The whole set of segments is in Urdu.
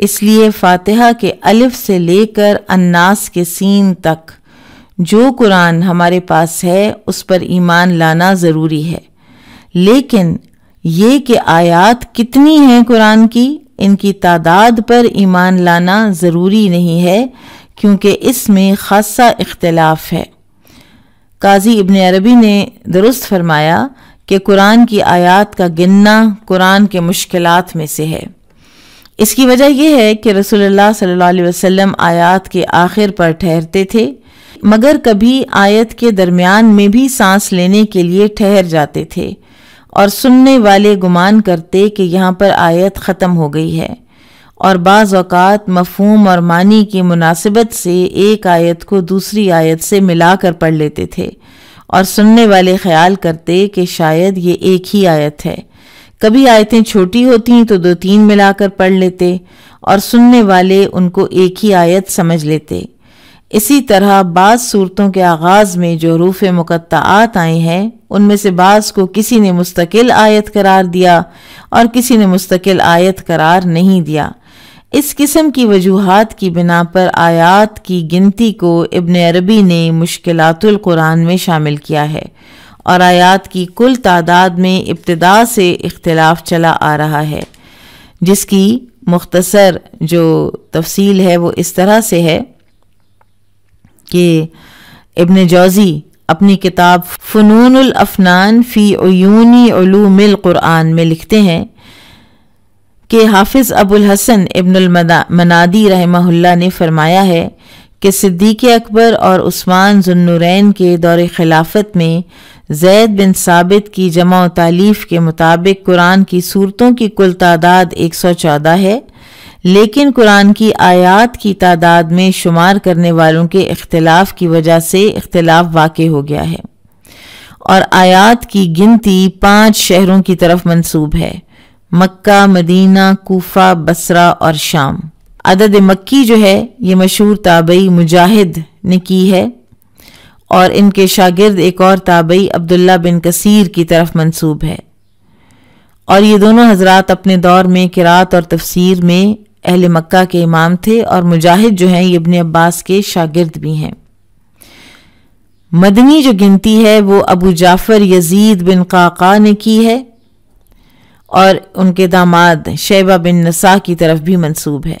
اس لیے فاتحہ کے الف سے لے کر الناس کے سین تک جو قرآن ہمارے پاس ہے اس پر ایمان لانا ضروری ہے، لیکن یہ کہ آیات کتنی ہیں قرآن کی، ان کی تعداد پر ایمان لانا ضروری نہیں ہے، کیونکہ اس میں خاصا اختلاف ہے۔ قاضی ابن عربی نے درست فرمایا کہ قرآن کی آیات کا گننا قرآن کے مشکلات میں سے ہے۔ اس کی وجہ یہ ہے کہ رسول اللہ صلی اللہ علیہ وسلم آیات کے آخر پر ٹھہرتے تھے، مگر کبھی آیت کے درمیان میں بھی سانس لینے کے لیے ٹھہر جاتے تھے، اور سننے والے گمان کرتے کہ یہاں پر آیت ختم ہو گئی ہے، اور بعض اوقات مفہوم اور معنی کی مناسبت سے ایک آیت کو دوسری آیت سے ملا کر پڑھ لیتے تھے، اور سننے والے خیال کرتے کہ شاید یہ ایک ہی آیت ہے۔ کبھی آیتیں چھوٹی ہوتیں تو 2-3 ملا کر پڑھ لیتے، اور سننے والے ان کو ایک ہی آیت سمجھ لیتے۔ اسی طرح بعض صورتوں کے آغاز میں جو حروف مقطعات آئے ہیں، ان میں سے بعض کو کسی نے مستقل آیت قرار دیا اور کسی نے مستقل آیت قرار نہیں دیا۔ اس قسم کی وجوہات کی بنا پر آیات کی گنتی کو ابن عربی نے مشکلات القرآن میں شامل کیا ہے، اور آیات کی کل تعداد میں ابتدا سے اختلاف چلا آ رہا ہے، جس کی مختصر جو تفصیل ہے وہ اس طرح سے ہے کہ ابن جوزی اپنی کتاب فنون الافنان فی عیون علوم القرآن میں لکھتے ہیں کہ حافظ ابو الحسن ابن المنادی رحمہ اللہ نے فرمایا ہے کہ صدیق اکبر اور عثمان ذو النورین کے دور خلافت میں زید بن ثابت کی جمع و تالیف کے مطابق قرآن کی سورتوں کی کل تعداد 114 ہے، لیکن قرآن کی آیات کی تعداد میں شمار کرنے والوں کے اختلاف کی وجہ سے اختلاف واقع ہو گیا ہے، اور آیات کی گنتی 5 شہروں کی طرف منسوب ہے: مکہ، مدینہ، کوفہ، بصرہ اور شام۔ عدد مکی جو ہے یہ مشہور تابعی مجاہد نے کی ہے، اور ان کے شاگرد ایک اور تابعی عبداللہ بن کثیر کی طرف منسوب ہے، اور یہ دونوں حضرات اپنے دور میں قرات اور تفسیر میں اہل مکہ کے امام تھے، اور مجاہد جو ہیں یہ ابن عباس کے شاگرد بھی ہیں۔ مدنی جو گنتی ہے وہ ابو جعفر یزید بن قعقاع نے کی ہے، اور ان کے داماد شیبہ بن نساء کی طرف بھی منسوب ہے۔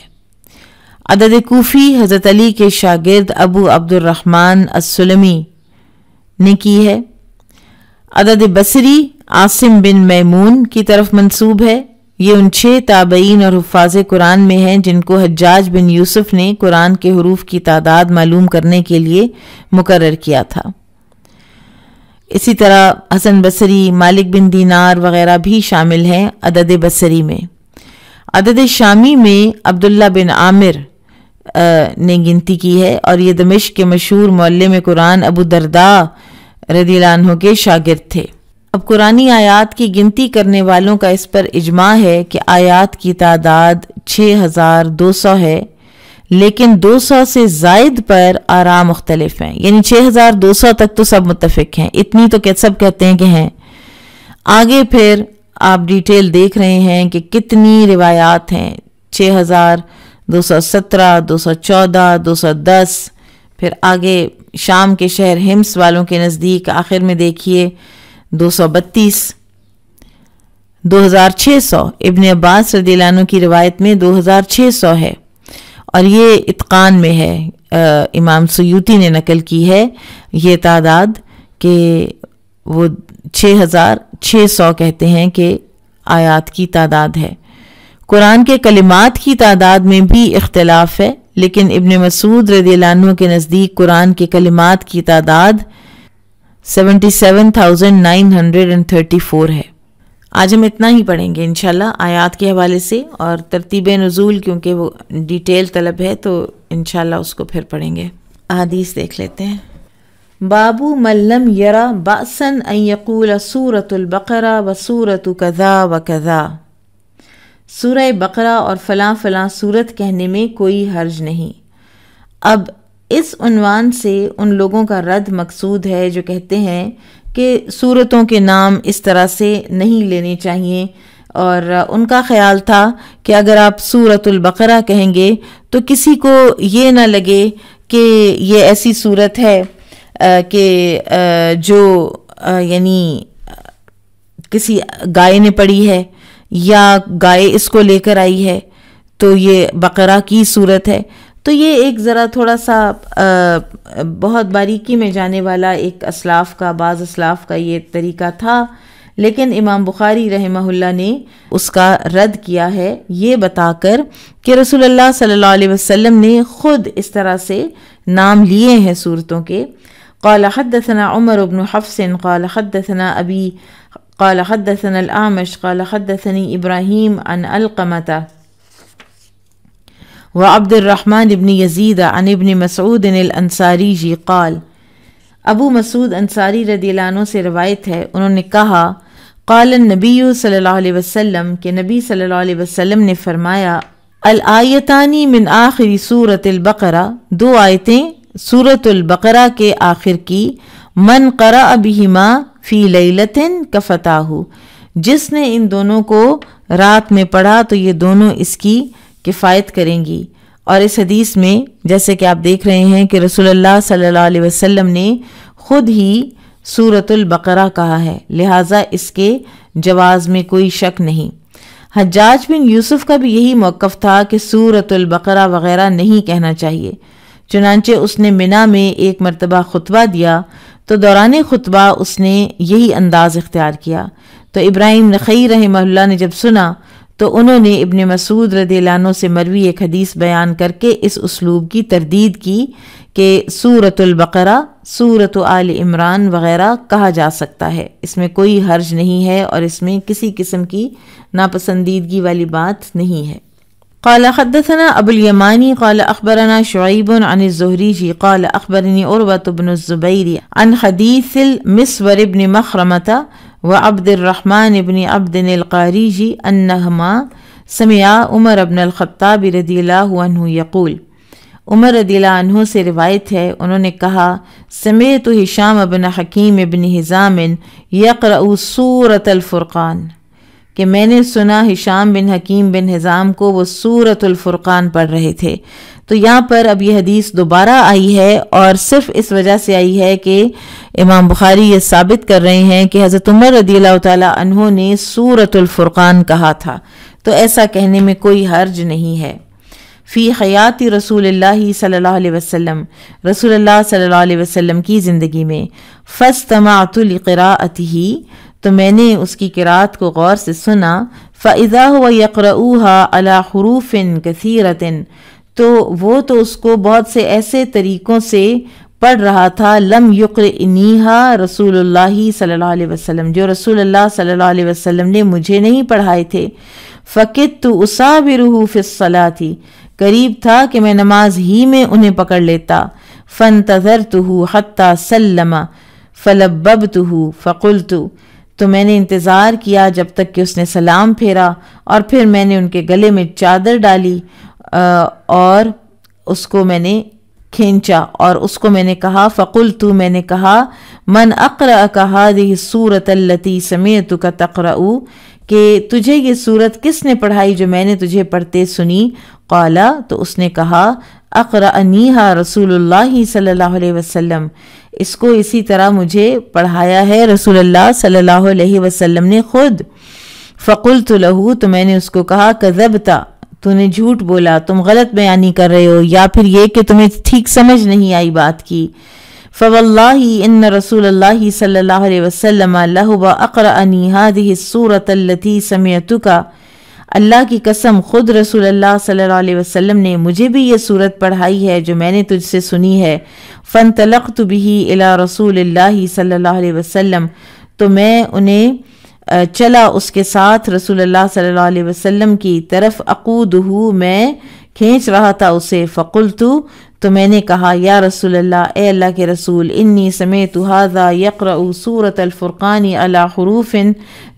عدد کوفی حضرت علی کے شاگرد ابو عبد الرحمن السلمی نے کی ہے۔ عدد بصری عاصم بن میمون کی طرف منسوب ہے۔ یہ ان 6 تابعین اور حفاظ قرآن میں ہیں جن کو حجاج بن یوسف نے قرآن کے حروف کی تعداد معلوم کرنے کے لیے مقرر کیا تھا۔ اسی طرح حسن بصری، مالک بن دینار وغیرہ بھی شامل ہیں عدد بصری میں۔ عدد شامی میں عبداللہ بن عامر نے گنتی کی ہے، اور یہ دمشق کے مشہور معلم قرآن ابو درداء رضی اللہ عنہ کے شاگرد تھے۔ اب قرآنی آیات کی گنتی کرنے والوں کا اس پر اجماع ہے کہ آیات کی تعداد 6200 ہے، لیکن 200 سے زائد پر آراء مختلف ہیں، یعنی 6200 تک تو سب متفق ہیں، اتنی تو سب کہتے ہیں کہ ہیں۔ آگے پھر آپ ڈیٹیل دیکھ رہے ہیں کہ کتنی روایات ہیں، 6217، 214، 210، پھر آگے شام کے شہر ہمس والوں کے نزدیک آخر میں دیکھیے 232، 2600، ابن عباس رضی اللہ عنہ کی روایت میں 2600 ہے، اور یہ اتقان میں ہے، امام سیوطی نے نقل کی ہے یہ تعداد کہ وہ 6600 کہتے ہیں کہ آیات کی تعداد ہے۔ قرآن کے کلمات کی تعداد میں بھی اختلاف ہے، لیکن ابن مسعود رضی اللہ عنہ کے نزدیک قرآن کے کلمات کی تعداد 77,934 ہے۔ آج ہم اتنا ہی پڑھیں گے انشاءاللہ آیات کے حوالے سے، اور ترتیب نزول کیونکہ وہ ڈیٹیل طلب ہے تو انشاءاللہ اس کو پھر پڑھیں گے۔ احادیث دیکھ لیتے ہیں۔ بابو من لم یرا بأسا ان یقول سورۃ البقرہ و سورۃ کذا و کذا، سورہ بقرہ اور فلاں فلاں سورت کہنے میں کوئی حرج نہیں۔ اب اس عنوان سے ان لوگوں کا رد مقصود ہے جو کہتے ہیں کہ سورتوں کے نام اس طرح سے نہیں لینے چاہیے، اور ان کا خیال تھا کہ اگر آپ سورۃ البقرہ کہیں گے تو کسی کو یہ نہ لگے کہ یہ ایسی صورت ہے کہ جو یعنی کسی گائے نے پڑھی ہے یا گائے اس کو لے کر آئی ہے تو یہ بقرہ کی صورت ہے. تو یہ ایک ذرا تھوڑا سا بہت باریکی میں جانے والا ایک بعض اسلاف کا یہ طریقہ تھا، لیکن امام بخاری رحمہ اللہ نے اس کا رد کیا ہے یہ بتا کر کہ رسول اللہ صلی اللہ علیہ وسلم نے خود اس طرح سے نام لیے ہیں صورتوں کے. قال حدثنا عمر بن حفص قال حدثنا ابی قال حدثنا الاعمش قال حدثني ابراہیم عن علقمۃ وعبد الرحمن بن یزید عن ابن مسعود الانصاری قال، ابو مسعود انصاری رضی اللہ عنہ سے روایت ہے، انہوں نے کہا قال النبی صلی اللہ علیہ وسلم کہ نبی صلی اللہ علیہ وسلم نے فرمایا، الآیتانی من آخر سورۃ البقرہ، دو آیتیں سورۃ البقرہ کے آخر کی، من قرأ بہما فی لیلۃ کفتاہ، جس نے ان دونوں کو رات میں پڑھا تو یہ دونوں اس کی کفایت کریں گی. اور اس حدیث میں جیسے کہ آپ دیکھ رہے ہیں کہ رسول اللہ صلی اللہ علیہ وسلم نے خود ہی سورۃ البقرہ کہا ہے، لہٰذا اس کے جواز میں کوئی شک نہیں. حجاج بن یوسف کا بھی یہی موقف تھا کہ سورۃ البقرہ وغیرہ نہیں کہنا چاہیے، چنانچہ اس نے منا میں ایک مرتبہ خطبہ دیا تو دوران خطبہ اس نے یہی انداز اختیار کیا. تو ابراہیم نخعی رحمہ اللہ نے جب سنا تو انہوں نے ابن مسعود رضی اللہ عنہ سے مروی ایک حدیث بیان کر کے اس اسلوب کی تردید کی کہ سورۃ البقرہ، سورۃ آل عمران وغیرہ کہا جا سکتا ہے، اس میں کوئی حرج نہیں ہے اور اس میں کسی قسم کی ناپسندیدگی والی بات نہیں ہے. قال حدثنا ابو الیمانی قال اخبرنا شعیب عن الزہری قال اخبرنی عروۃ بن الزبیر عن حدیث المسور بن مخرمۃ وعبد الرحمن بن عبد القاری انہما سمعا عمر بن الخطاب رضی اللہ عنہ یقول، عمر رضی اللہ عنہ سے روایت ہے انہوں نے کہا، سمعت ہشام بن حکیم بن حزام یقرأ سورۃ الفرقان، کہ میں نے سنا ہشام بن حکیم بن حزام کو وہ سورۃ الفرقان پڑھ رہے تھے. تو یہاں پر اب یہ حدیث دوبارہ آئی ہے اور صرف اس وجہ سے آئی ہے کہ امام بخاری یہ ثابت کر رہے ہیں کہ حضرت عمر رضی اللہ تعالیٰ عنہ نے سورۃ الفرقان کہا تھا، تو ایسا کہنے میں کوئی حرج نہیں ہے. فی حیات رسول اللہ صلی اللہ علیہ وسلم، رسول اللہ صلی اللہ علیہ وسلم کی زندگی میں، فاستمعت لقراءتہ، تو میں نے اس کی قرات کو غور سے سنا، فاذا هو يقرؤها على حروف كثيرة، تو وہ تو اس کو بہت سے ایسے طریقوں سے پڑھ رہا تھا، لم یقرئنیہا رسول اللہ صلی اللہ علیہ وسلم، جو رسول اللہ صلی اللہ علیہ وسلم نے مجھے نہیں پڑھائے تھے. فکدت اصابرہ فی الصلاۃ، قریب تھا کہ میں نماز ہی میں انہیں پکڑ لیتا. فانتظرتہ حتی سلم فلببتہ فقلت، تو میں نے انتظار کیا جب تک کہ اس نے سلام پھیرا اور پھر میں نے ان کے گلے میں چادر ڈالی اور اس کو میں نے کھینچا اور اس کو میں نے کہا، فقلت، میں نے کہا، من اقرأک هذه السورة التي سمعتک تقرأ، کہ تجھے یہ سورت کس نے پڑھائی جو میں نے تجھے پڑھتے سنی؟ قال، تو اس نے کہا، اقرأنیہا رسول اللہ صلی اللہ علیہ وسلم، اس کو اسی طرح مجھے پڑھایا ہے رسول اللہ صلی اللہ علیہ وسلم نے خود. فقلت لہ، تو میں نے اس کو کہا، کذبت، تو نے جھوٹ بولا، تم غلط بیانی کر رہے ہو، یا پھر یہ کہ تمہیں ٹھیک سمجھ نہیں آئی بات کی. فواللہ ان رسول اللہ صلی اللہ علیہ وسلم لہو اقرأنی هذه السورة التي سمعتک، اللہ کی قسم خود رسول اللہ صلی اللہ علیہ وسلم نے مجھے بھی یہ سورت پڑھائی ہے جو میں نے تجھ سے سنی ہے. فانطلقت به الى رسول اللہ صلی اللہ علیہ وسلم، تو میں انہیں چلا اس کے ساتھ رسول اللہ صلی اللہ علیہ وسلم کی طرف، اقودہ، میں کھینچ رہا تھا اسے. فقلت، تو میں نے کہا، یا رسول اللہ، اے اللہ کے رسول، انی سمعت ھذا یقرأ سورۃ الفرقان علی حروف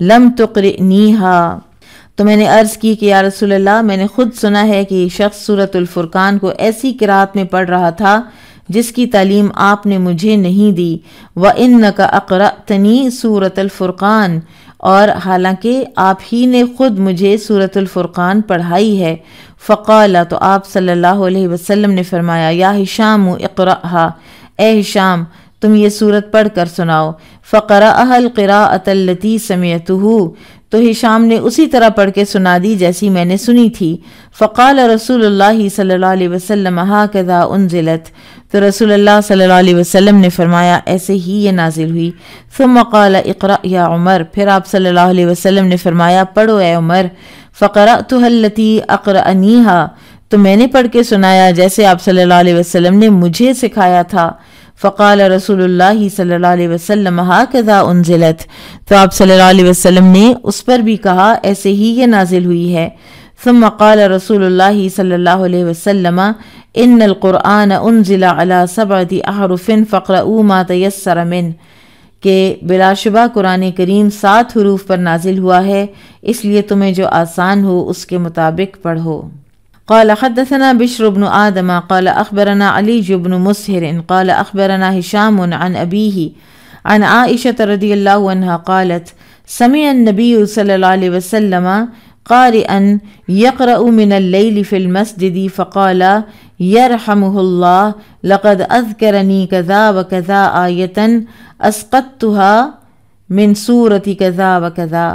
لم تقرئنیھا، تو میں نے عرض کی کہ یا رسول اللہ، میں نے خود سنا ہے کہ یہ شخص سورۃ الفرقان کو ایسی قرات میں پڑھ رہا تھا جس کی تعلیم آپ نے مجھے نہیں دی. وَإِنَّكَ أَقْرَأْتَنِي سورۃ الفرقان، اور حالانکہ آپ ہی نے خود مجھے سورۃ الفرقان پڑھائی ہے۔ فقال، تو آپ صلی اللہ علیہ وسلم نے فرمایا، یا ہشام اقرأھا، اے ہشام تم یہ سورت پڑھ کر سناؤ۔ فقرأھا القراءۃ التي سمعتہ، تو ہشام نے اسی طرح پڑھ کے سنا دی جیسی میں نے سنی تھی۔ فقال رسول اللہ صلی اللہ علیہ وسلم ھکذا انزلت، تو رسول اللہ صلی اللہ علیہ وسلم نے فرمایا ایسے ہی یہ نازل ہوئی۔ ثم قال اقرأ یا عمر، پھر آپ صلی اللہ علیہ وسلم نے فرمایا پڑھو اے عمر۔ فقرأتها التي اقرأنیھا، تو میں نے پڑھ کے سنایا جیسے آپ صلی اللہ علیہ وسلم نے مجھے سکھایا تھا۔ فقال رسول اللہ صلی اللہ علیہ وسلم ھکذا انزلت، تو آپ صلی اللہ علیہ وسلم نے اس پر بھی کہا ایسے ہی یہ نازل ہوئی ہے۔ ثم قال رسول اللہ صلی اللہ علیہ وسلم ان القرآن انزل على 7 احرف فاقرؤوا ما تيسر منه، کہ بلا شبہ قرآن کریم 7 حروف پر نازل ہوا ہے، اس لیے تمہیں جو آسان ہو اس کے مطابق پڑھو۔ قال حدثنا بشر بن آدم قال اخبرنا علی بن مسہر قال اخبرنا ہشام عن ابیہ عن عائشة رضی اللہ عنہا قالت سمع النبی صلی اللہ علیہ وسلم قارئا يقرأ من الليل في المسجد فقال يرحمه الله لقد أذكرني كذا وكذا آية أسقطتها من سورة كذا وكذا۔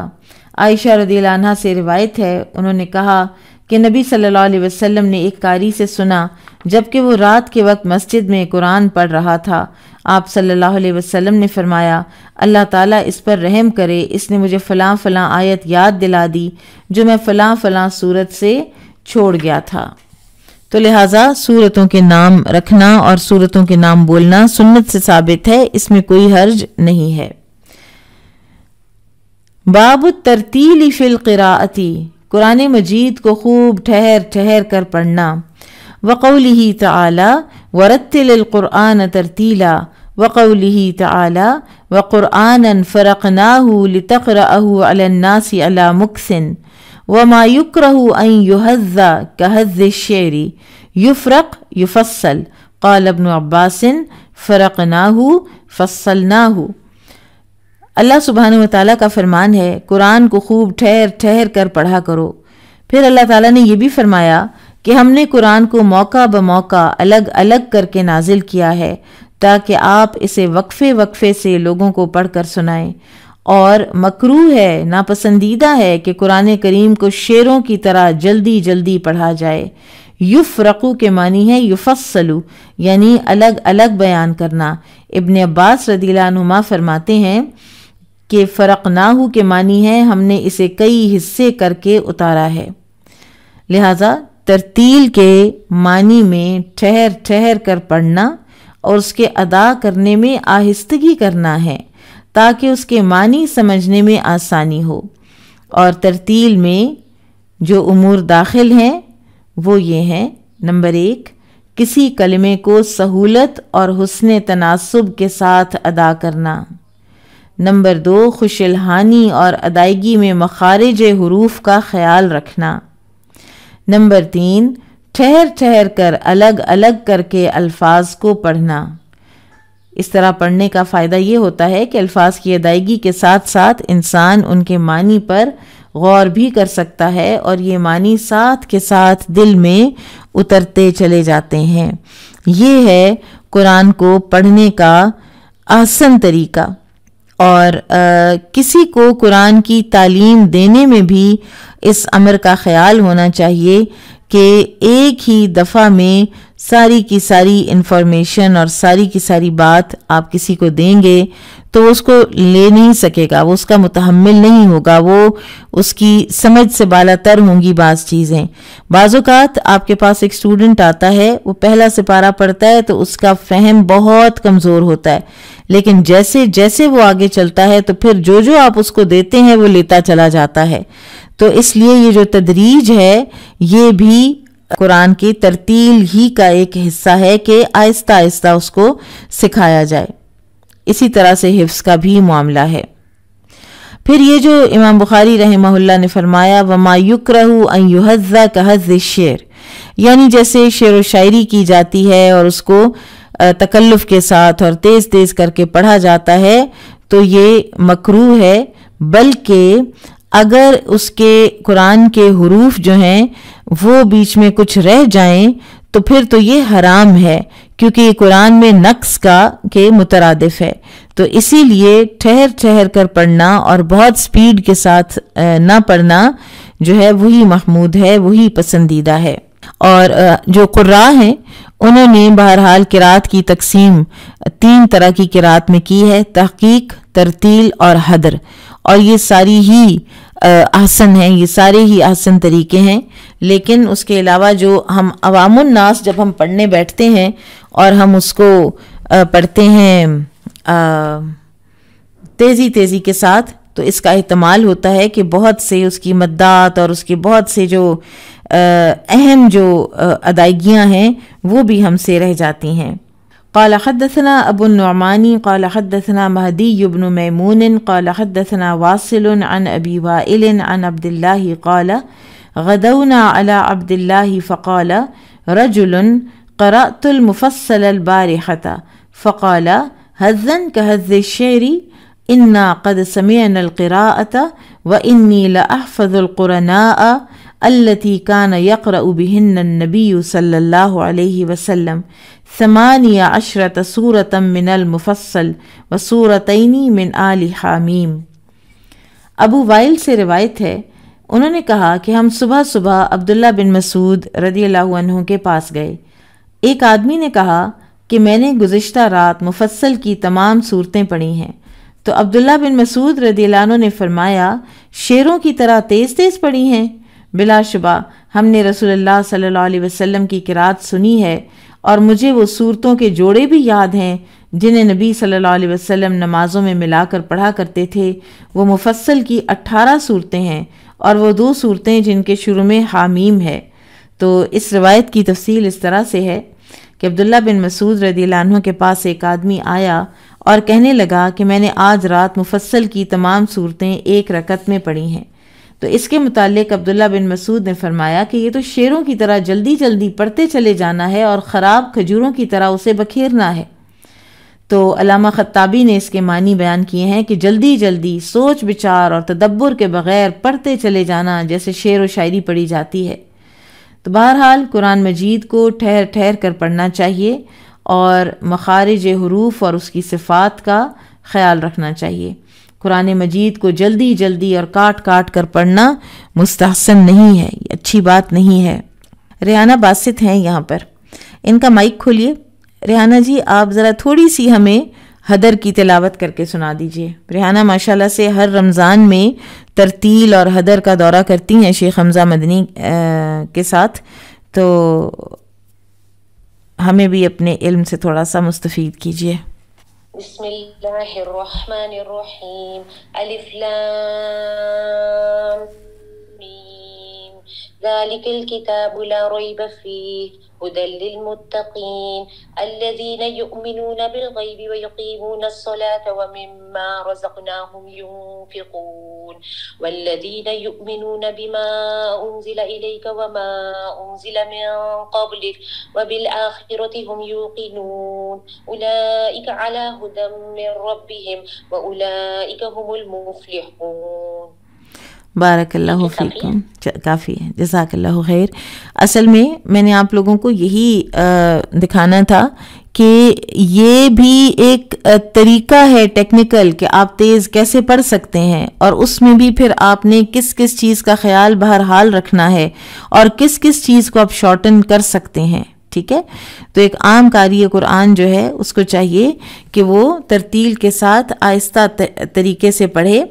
عائشہ رضی اللہ عنہ سے روایت ہے، انہوں نے کہا کہ نبی صلی اللہ علیہ وسلم نے ایک قاری سے سنا جبکہ وہ رات کے وقت مسجد میں قرآن پڑھ رہا تھا۔ آپ صلی اللہ علیہ وسلم نے فرمایا اللہ تعالیٰ اس پر رحم کرے، اس نے مجھے فلاں فلاں آیت یاد دلا دی جو میں فلاں فلاں سورت سے چھوڑ گیا تھا۔ تو لہٰذا سورتوں کے نام رکھنا اور سورتوں کے نام بولنا سنت سے ثابت ہے، اس میں کوئی حرج نہیں ہے۔ باب الترتیل فی القراءۃ، قرآن مجید کو خوب ٹھہر ٹھہر کر پڑھنا۔ وقولہ تعالی ورتل القرآن ترتیلا، وقولہ تعالی وقرآنا فرقناہ لتقرأہ علی الناس علی مکث، وما یکرہ ان یہذ کہذ الشعر یفرق یفصل، قال ابن عباس فرقناہ فصلناہ۔ اللہ سبحانہ وتعالیٰ کا فرمان ہے قرآن کو خوب ٹھہر ٹھہر کر پڑھا کرو۔ پھر اللہ تعالیٰ نے یہ بھی فرمایا کہ ہم نے قرآن کو موقع بموقع الگ الگ کر کے نازل کیا ہے تاکہ آپ اسے وقفے وقفے سے لوگوں کو پڑھ کر سنائیں، اور مکروہ ہے، ناپسندیدہ ہے کہ قرآن کریم کو شعروں کی طرح جلدی جلدی پڑھا جائے۔ یفرقو کے معنی ہے یفصلو، یعنی الگ الگ بیان کرنا۔ ابن عباس رضی اللہ عنہما فرماتے ہیں کہ فرقناہو کے معنی ہے ہم نے اسے کئی حصے کر کے اتارا ہے۔ لہٰذا ترتیل کے معنی میں ٹھہر ٹھہر کر پڑھنا اور اس کے ادا کرنے میں آہستگی کرنا ہے تاکہ اس کے معنی سمجھنے میں آسانی ہو۔ اور ترتیل میں جو امور داخل ہیں وہ یہ ہیں، نمبر 1 کسی کلمے کو سہولت اور حسن تناسب کے ساتھ ادا کرنا۔ نمبر 2 خوش الحانی اور ادائیگی میں مخارج حروف کا خیال رکھنا۔ نمبر 3 ٹھہر ٹھہر کر الگ الگ کر کے الفاظ کو پڑھنا۔ اس طرح پڑھنے کا فائدہ یہ ہوتا ہے کہ الفاظ کی ادائیگی کے ساتھ ساتھ انسان ان کے معنی پر غور بھی کر سکتا ہے اور یہ معنی ساتھ کے ساتھ دل میں اترتے چلے جاتے ہیں۔ یہ ہے قرآن کو پڑھنے کا احسن طریقہ۔ اور کسی کو قرآن کی تعلیم دینے میں بھی اس امر کا خیال ہونا چاہیے کہ ایک ہی دفعہ میں ساری کی ساری انفارمیشن اور ساری کی ساری بات آپ کسی کو دیں گے تو اس کو لے نہیں سکے گا، وہ اس کا متحمل نہیں ہوگا، وہ اس کی سمجھ سے بالا تر ہوں گی بعض چیزیں۔ بعض اوقات آپ کے پاس ایک اسٹوڈنٹ آتا ہے، وہ پہلا سپارہ پڑھتا ہے تو اس کا فہم بہت کمزور ہوتا ہے، لیکن جیسے جیسے وہ آگے چلتا ہے تو پھر جو آپ اس کو دیتے ہیں وہ لیتا چلا جاتا ہے۔ تو اس لیے یہ جو تدریج ہے یہ بھی قرآن کی ترتیل ہی کا ایک حصہ ہے کہ آہستہ آہستہ اس کو سکھایا جائے۔ اسی طرح سے حفظ کا بھی معاملہ ہے۔ پھر یہ جو امام بخاری رحمہ اللہ نے فرمایا وما یکرہ ان یحظ کحظ الشعر، یعنی جیسے شعر و شاعری کی جاتی ہے اور اس کو تکلف کے ساتھ اور تیز تیز کر کے پڑھا جاتا ہے تو یہ مکروہ ہے، بلکہ اگر اس کے قرآن کے حروف جو ہیں وہ بیچ میں کچھ رہ جائیں تو پھر تو یہ حرام ہے، کیونکہ یہ قرآن میں نقص کے مترادف ہے۔ تو اسی لیے ٹھہر ٹھہر کر پڑھنا اور بہت سپیڈ کے ساتھ نہ پڑھنا جو ہے وہی محمود ہے، وہی پسندیدہ ہے۔ اور جو قراء ہیں انہوں نے بہرحال قرات کی تقسیم 3 طرح کی قرات میں کی ہے: تحقیق، ترتیل اور حدر، اور یہ ساری ہی احسن ہیں، یہ سارے ہی احسن طریقے ہیں۔ لیکن اس کے علاوہ جو ہم عوام الناس جب ہم پڑھنے بیٹھتے ہیں اور ہم اس کو پڑھتے ہیں تیزی کے ساتھ، تو اس کا احتمال ہوتا ہے کہ بہت سے اس کی مدات اور اس کے بہت سے جو اہم جو ادائیگیاں ہیں وہ بھی ہم سے رہ جاتی ہیں۔ قال حدثنا ابو النعمان قال حدثنا مهدي بن ميمون قال حدثنا واصل عن ابي وائل عن عبد الله قال غدونا على عبد الله فقال رجل قرأت المفصل البارحة فقال هذا كهذ الشعر إنا قد سمعنا القراءة وإني لأحفظ القرناء التي كان يقرأ بهن النبي صلى الله عليه وسلم 18 سورة من المفصل وسورتين من آل حامیم۔ ابو وائل سے روایت ہے، انہوں نے کہا کہ ہم صبح صبح عبداللہ بن مسعود رضی اللہ عنہ کے پاس گئے۔ ایک آدمی نے کہا کہ میں نے گزشتہ رات مفصل کی تمام صورتیں پڑھی ہیں۔ تو عبداللہ بن مسعود رضی اللہ عنہ نے فرمایا، شیروں کی طرح تیز تیز پڑھی ہیں؟ بلا شبہ ہم نے رسول اللہ صلی اللہ علیہ وسلم کی قرات سنی ہے، اور مجھے وہ صورتوں کے جوڑے بھی یاد ہیں جنہیں نبی صلی اللہ علیہ وسلم نمازوں میں ملا کر پڑھا کرتے تھے۔ وہ مفصل کی 18 صورتیں ہیں، اور وہ 2 صورتیں جن کے شروع میں حامیم ہے۔ تو اس روایت کی تفصیل اس طرح سے ہے کہ عبداللہ بن مسعود رضی اللہ عنہ کے پاس ایک آدمی آیا اور کہنے لگا کہ میں نے آج رات مفصل کی تمام صورتیں ایک رکعت میں پڑھی ہیں۔ تو اس کے متعلق عبداللہ بن مسعود نے فرمایا کہ یہ تو شیروں کی طرح جلدی جلدی پڑھتے چلے جانا ہے اور خراب کھجوروں کی طرح اسے بکھیرنا ہے۔ تو علامہ خطابی نے اس کے معنی بیان کیے ہیں کہ جلدی جلدی سوچ بچار اور تدبر کے بغیر پڑھتے چلے جانا جیسے شعر و شاعری پڑھی جاتی ہے۔ تو بہرحال قرآن مجید کو ٹھہر ٹھہر کر پڑھنا چاہیے اور مخارج حروف اور اس کی صفات کا خیال رکھنا چاہیے۔ قرآن مجید کو جلدی جلدی اور کاٹ کاٹ کر پڑھنا مستحسن نہیں ہے، یہ اچھی بات نہیں ہے۔ ریحانہ باسط ہیں یہاں پر، ان کا مائک کھولیے۔ ریحانہ جی آپ ذرا تھوڑی سی ہمیں حدر کی تلاوت کر کے سنا دیجئے۔ ریحانہ ماشاءاللہ سے ہر رمضان میں ترتیل اور حدر کا دورہ کرتی ہیں شیخ حمزہ مدنی کے ساتھ، تو ہمیں بھی اپنے علم سے تھوڑا سا مستفید کیجئے۔ بسم اللہ الرحمن الرحیم، الف لام میم، ذالک الکتاب لا ریب فیہ هدى للمتقين الذين يؤمنون بالغيب ويقيمون الصلاة ومما رزقناهم ينفقون والذين يؤمنون بما أنزل إليك وما أنزل من قبلك وبالآخرة هم يوقنون أولئك على هدى من ربهم وأولئك هم المفلحون۔ بارک اللہ فیکم، کافی ہے، جزاک اللہ خیر۔ اصل میں نے آپ لوگوں کو یہی دکھانا تھا کہ یہ بھی ایک طریقہ ہے ٹیکنیکل کہ آپ تیز کیسے پڑھ سکتے ہیں، اور اس میں بھی پھر آپ نے کس کس چیز کا خیال بہرحال رکھنا ہے اور کس کس چیز کو آپ شارٹن کر سکتے ہیں، ٹھیک ہے۔ تو ایک عام قاری قرآن جو ہے اس کو چاہیے کہ وہ ترتیل کے ساتھ آہستہ طریقے سے پڑھے،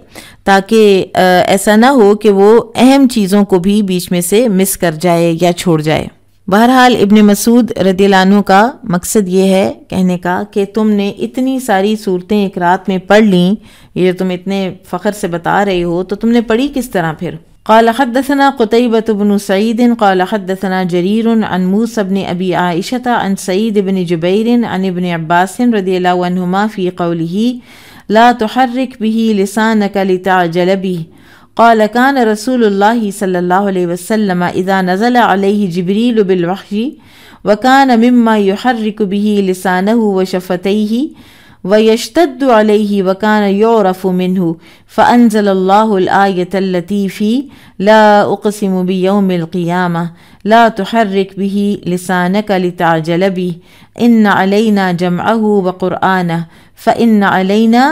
تاکہ ایسا نہ ہو کہ وہ اہم چیزوں کو بھی بیچ میں سے مس کر جائے یا چھوڑ جائے۔ بہرحال ابن مسعود رضی اللہ عنہ کا مقصد یہ ہے کہنے کا کہ تم نے اتنی ساری صورتیں ایک رات میں پڑھ لیں، یہ تم اتنے فخر سے بتا رہے ہو، تو تم نے پڑھی کس طرح پھر؟ قال حدثنا قتيبة بن سعيد قال حدثنا جرير عن موسى بن أبي عائشة عن سعيد بن جبير عن ابن عباس رضي الله عنهما في قوله لا تحرك به لسانك لتعجل به قال كان رسول الله صلى الله عليه وسلم إذا نزل عليه جبريل بالوحي وكان مما يحرك به لسانه وشفتيه وَيَشْتَدُّ عَلَيْهِ وَكَانَ يُعْرَفُ مِنْهُ فَأَنزَلَ اللَّهُ الْآيَةَ الَّتِي فِي لَا أُقْسِمُ بِيَوْمِ الْقِيَامَةِ لَا تُحَرِّكْ بِهِ لِسَانَكَ لِتَعْجَلَ بِهِ إِنَّ عَلَيْنَا جَمْعَهُ وَقُرْآنَهُ فَإِنَّ عَلَيْنَا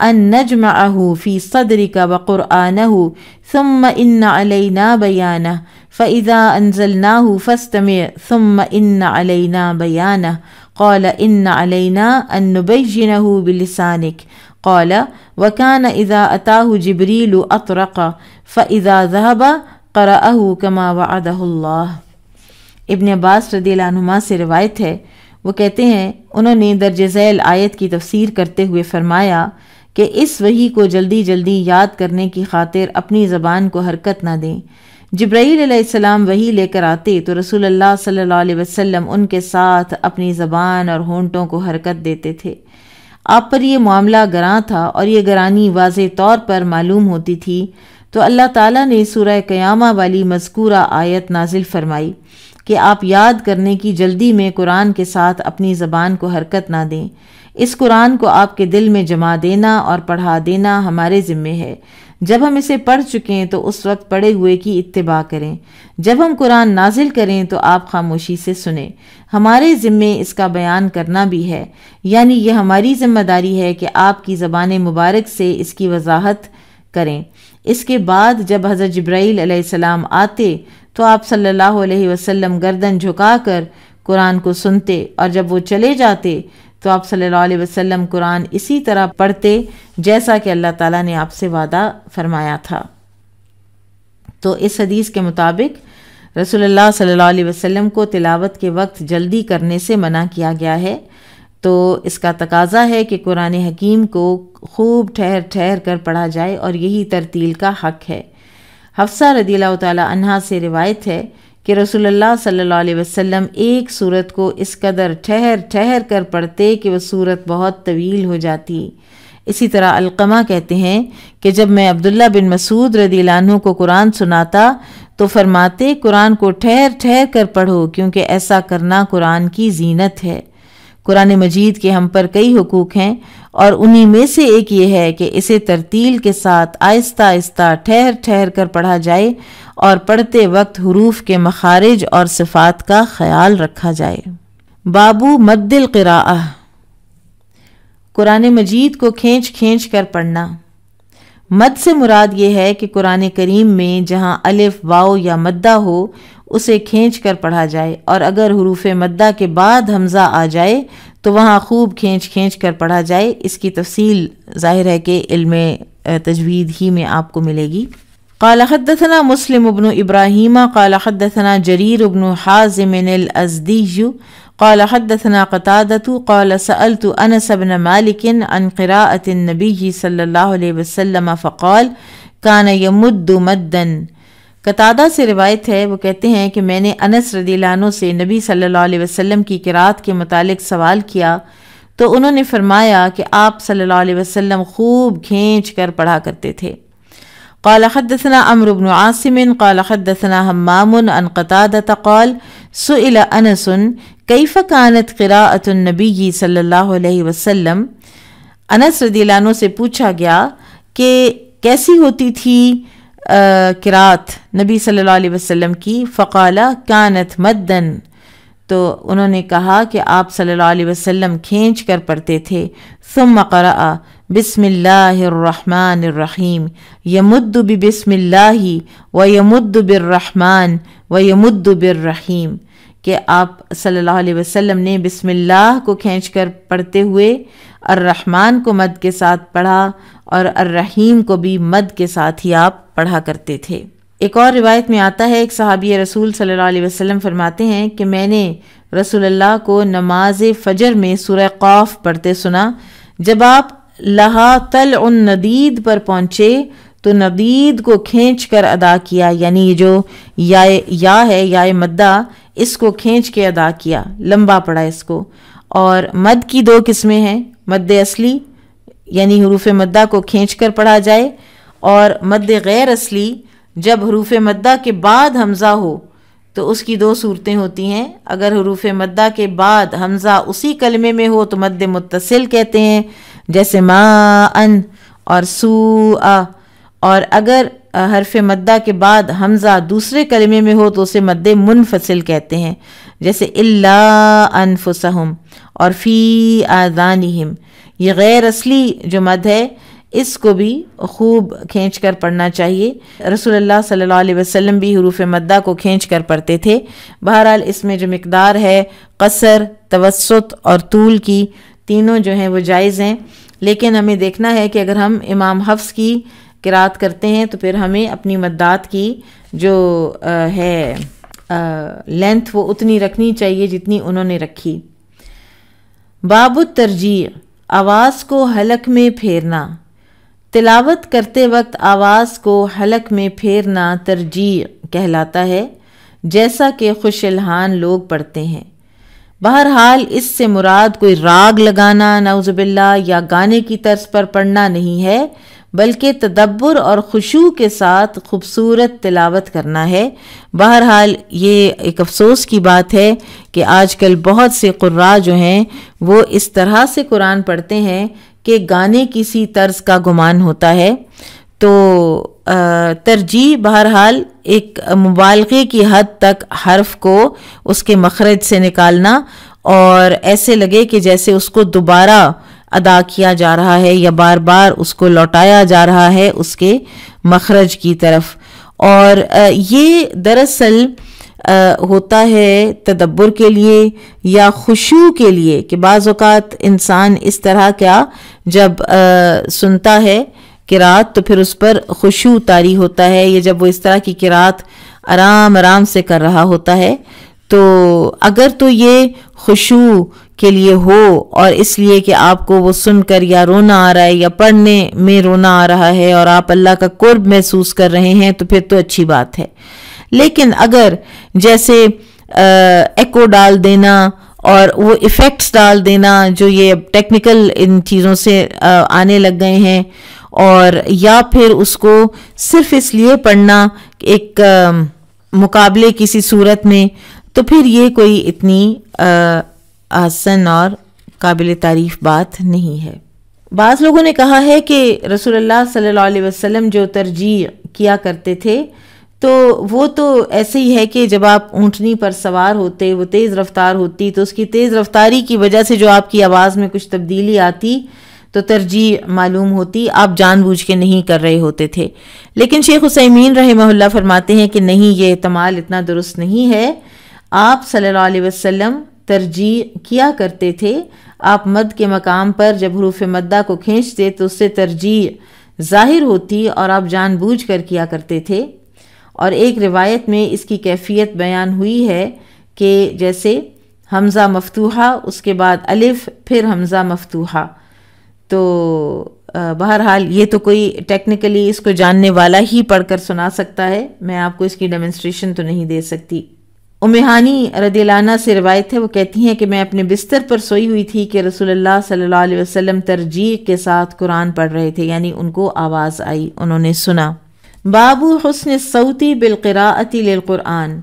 أَن نَّجْمَعَهُ فِي صَدْرِكَ وَقُرْآنَهُ ثُمَّ إِنَّ عَلَيْنَا بَيَانَهُ فَإِذَا أَنزَلْنَاهُ فَاسْتَمِعْ ثُمَّ إِنَّ عَلَيْنَا بَيَانَهُ قال إن علينا أن نبينه بلسانك قال وكان إذا أتاه جبريل أطرق فإذا ذهب قرأه كما وعده الله۔ ابن عباس رضی اللہ عنہما سے روایت ہے، وہ کہتے ہیں انہوں نے درج ذیل آیت کی تفسیر کرتے ہوئے فرمایا کہ اس وحی کو جلدی جلدی یاد کرنے کی خاطر اپنی زبان کو حرکت نہ دیں۔ جبرائیل علیہ السلام وحی لے کر آتے تو رسول اللہ صلی اللہ علیہ وسلم ان کے ساتھ اپنی زبان اور ہونٹوں کو حرکت دیتے تھے۔ آپ پر یہ معاملہ گراں تھا اور یہ گرانی واضح طور پر معلوم ہوتی تھی، تو اللہ تعالیٰ نے سورہ قیامہ والی مذکورہ آیت نازل فرمائی کہ آپ یاد کرنے کی جلدی میں قرآن کے ساتھ اپنی زبان کو حرکت نہ دیں۔ اس قرآن کو آپ کے دل میں جما دینا اور پڑھا دینا ہمارے ذمے ہے۔ جب ہم اسے پڑھ چکیں تو اس وقت پڑھے ہوئے کی اتباع کریں۔ جب ہم قرآن نازل کریں تو آپ خاموشی سے سنیں۔ ہمارے ذمے اس کا بیان کرنا بھی ہے، یعنی یہ ہماری ذمہ داری ہے کہ آپ کی زبان مبارک سے اس کی وضاحت کریں۔ اس کے بعد جب حضرت جبرائیل علیہ السلام آتے تو آپ صلی اللہ علیہ وسلم گردن جھکا کر قرآن کو سنتے، اور جب وہ چلے جاتے تو آپ صلی اللہ علیہ وسلم قرآن اسی طرح پڑھتے جیسا کہ اللہ تعالیٰ نے آپ سے وعدہ فرمایا تھا۔ تو اس حدیث کے مطابق رسول اللہ صلی اللہ علیہ وسلم کو تلاوت کے وقت جلدی کرنے سے منع کیا گیا ہے، تو اس کا تقاضا ہے کہ قرآن حکیم کو خوب ٹھہر ٹھہر کر پڑھا جائے، اور یہی ترتیل کا حق ہے۔ حفصہ رضی اللہ تعالی عنہا سے روایت ہے کہ رسول اللہ صلی اللہ علیہ وسلم ایک سورت کو اس قدر ٹھہر ٹھہر کر پڑھتے کہ وہ سورت بہت طویل ہو جاتی۔ اسی طرح علقمہ کہتے ہیں کہ جب میں عبداللہ بن مسعود رضی اللہ عنہ کو قرآن سناتا تو فرماتے قرآن کو ٹھہر ٹھہر کر پڑھو، کیونکہ ایسا کرنا قرآن کی زینت ہے۔ قرآن مجید کے ہم پر کئی حقوق ہیں، اور انہی میں سے ایک یہ ہے کہ اسے ترتیل کے ساتھ آہستہ آہستہ ٹھہر ٹھہر کر پڑھا جائے، اور پڑھتے وقت حروف کے مخارج اور صفات کا خیال رکھا جائے۔ بابو مد القراءہ، قرآن مجید کو کھینچ کھینچ کر پڑھنا۔ مد سے مراد یہ ہے کہ قرآن کریم میں جہاں الف، واو یا مدہ ہو اسے کھینچ کر پڑھا جائے، اور اگر حروف مدہ کے بعد حمزہ آ جائے تو وہاں خوب کھینچ کھینچ کر پڑھا جائے۔ اس کی تفصیل ظاہر ہے کہ علم تجوید ہی میں آپ کو ملے گی۔ قال حدثنا مسلم بن ابراہیم قال حدثنا جریر بن حازم الازدی قال حدثنا قتادة قال سألت انس بن مالک عن قراءة النبی صلی اللہ علیہ وسلم فقال كان يمد مدا۔ قتادہ سے روایت ہے، وہ کہتے ہیں کہ میں نے انس رضی اللہ عنہ سے نبی صلی اللہ علیہ وسلم کی قرات کے متعلق سوال کیا تو انہوں نے فرمایا کہ آپ صلی اللہ علیہ وسلم خوب کھینچ کر پڑھا کرتے تھے۔ قال حدثنا عمرو بن عاصم قال حدثنا حمام عن قتادة قال سئل انس كيف كانت قراءة النبي صلی اللہ علیہ وسلم۔ انس رضی اللہ عنہ سے پوچھا گیا کہ کیسی ہوتی تھی قرات نبی صلی اللہ علیہ وسلم کی، فقال كانت مدن، تو انہوں نے کہا کہ آپ صلی اللہ علیہ وسلم کھینچ کر پڑھتے تھے۔ ثم قرأ بسم اللہ الرحمن الرحیم یمد بسم اللہ ویمد بالرحمن ویمد بالرحیم، کہ آپ صلی اللہ علیہ وسلم نے بسم اللہ کو کھینچ کر پڑھتے ہوئے الرحمن کو مد کے ساتھ پڑھا، اور الرحیم کو بھی مد کے ساتھ ہی آپ پڑھا کرتے تھے۔ ایک اور روایت میں آتا ہے، ایک صحابی رسول صلی اللہ علیہ وسلم فرماتے ہیں کہ میں نے رسول اللہ کو نماز فجر میں سورہ قاف پڑھتے سنا۔ جب آپ لہا طلع الندید پر پہنچے تو ندید کو کھینچ کر ادا کیا، یعنی یہ جو یا ہے یا مدہ، اس کو کھینچ کے ادا کیا، لمبا پڑا اس کو۔ اور مد کی دو قسمیں ہیں، مد اصلی یعنی حروف مدہ کو کھینچ کر پڑھا جائے، اور مد غیر اصلی جب حروف مدہ کے بعد حمزہ ہو تو اس کی دو صورتیں ہوتی ہیں. اگر حروف مدہ کے بعد حمزہ اسی کلمے میں ہو تو مد متصل کہتے ہیں، جیسے ما ان اور سو آ. اور اگر حرف مدہ کے بعد حمزہ دوسرے کلمے میں ہو تو اسے مد منفصل کہتے ہیں، جیسے الا انفسہم اور فی آذانہم. یہ غیر اصلی جو مد ہے اس کو بھی خوب کھینچ کر پڑھنا چاہیے. رسول اللہ صلی اللہ علیہ وسلم بھی حروف مدہ کو کھینچ کر پڑھتے تھے. بہرحال اس میں جو مقدار ہے قصر، توسط اور طول کی، تینوں جو ہیں وہ جائز ہیں. لیکن ہمیں دیکھنا ہے کہ اگر ہم امام حفص کی قرات کرتے ہیں تو پھر ہمیں اپنی مدات کی جو ہے لینتھ وہ اتنی رکھنی چاہیے جتنی انہوں نے رکھی. باب الترجیع، آواز کو حلق میں پھیرنا. تلاوت کرتے وقت آواز کو حلق میں پھیرنا ترجیع کہلاتا ہے، جیسا کہ خوش الحان لوگ پڑھتے ہیں. بہرحال اس سے مراد کوئی راگ لگانا نعوذ باللہ یا گانے کی طرز پر پڑھنا نہیں ہے، بلکہ تدبر اور خشوع کے ساتھ خوبصورت تلاوت کرنا ہے. بہرحال یہ ایک افسوس کی بات ہے کہ آج کل بہت سے قراء جو ہیں وہ اس طرح سے قرآن پڑھتے ہیں کہ گانے کسی طرز کا گمان ہوتا ہے. تو ترجیح بہرحال ایک مبالغے کی حد تک حرف کو اس کے مخرج سے نکالنا اور ایسے لگے کہ جیسے اس کو دوبارہ ادا کیا جا رہا ہے یا بار بار اس کو لوٹایا جا رہا ہے اس کے مخرج کی طرف. اور یہ دراصل ہوتا ہے تدبر کے لیے یا خشوع کے لیے کہ بعض اوقات انسان اس طرح کا جب سنتا ہے قرات تو پھر اس پر خشوع طاری ہوتا ہے، یا جب وہ اس طرح کی قرات آرام آرام سے کر رہا ہوتا ہے تو اگر تو یہ خشوع کے لیے ہو اور اس لیے کہ آپ کو وہ سن کر یا رونا آ رہا ہے یا پڑھنے میں رونا آ رہا ہے اور آپ اللہ کا قرب محسوس کر رہے ہیں تو پھر تو اچھی بات ہے. لیکن اگر جیسے ایکو ڈال دینا اور وہ ایفیکٹس ڈال دینا جو یہ ٹیکنیکل ان چیزوں سے آنے لگ گئے ہیں، اور یا پھر اس کو صرف اس لیے پڑھنا ایک مقابلے کسی صورت میں، تو پھر یہ کوئی اتنی آسن اور قابل تعریف بات نہیں ہے. بعض لوگوں نے کہا ہے کہ رسول اللہ صلی اللہ علیہ وسلم جو ترجیع کیا کرتے تھے تو وہ تو ایسے ہی ہے کہ جب آپ اونٹنی پر سوار ہوتے، وہ تیز رفتار ہوتی، تو اس کی تیز رفتاری کی وجہ سے جو آپ کی آواز میں کچھ تبدیلی آتی تو ترجیع معلوم ہوتی، آپ جان بوجھ کے نہیں کر رہے ہوتے تھے. لیکن شیخ عثیمین رحمہ اللہ فرماتے ہیں کہ نہیں، یہ احتمال اتنا درست نہیں ہے. آپ صلی اللہ علیہ وسلم ترجیع کیا کرتے تھے. آپ مد کے مقام پر جب حروف مدہ کو کھینچتے تو اس سے ترجیع ظاہر ہوتی اور آپ جان بوجھ کر کیا کرتے تھے. اور ایک روایت میں اس کی کیفیت بیان ہوئی ہے کہ جیسے حمزہ مفتوحہ، اس کے بعد الف، پھر حمزہ مفتوحہ. تو بہرحال یہ تو کوئی ٹیکنیکلی اس کو جاننے والا ہی پڑھ کر سنا سکتا ہے، میں آپ کو اس کی ڈیمونسٹریشن تو نہیں دے سکتی. ام ہانی رضی اللہ عنہ سے روایت ہے، وہ کہتی ہیں کہ میں اپنے بستر پر سوئی ہوئی تھی کہ رسول اللہ صلی اللہ علیہ وسلم ترجیع کے ساتھ قرآن پڑھ رہے تھے، یعنی ان کو آواز آئی، انہوں نے سنا. باب حسن الصوت بالقراءۃ للقرآن،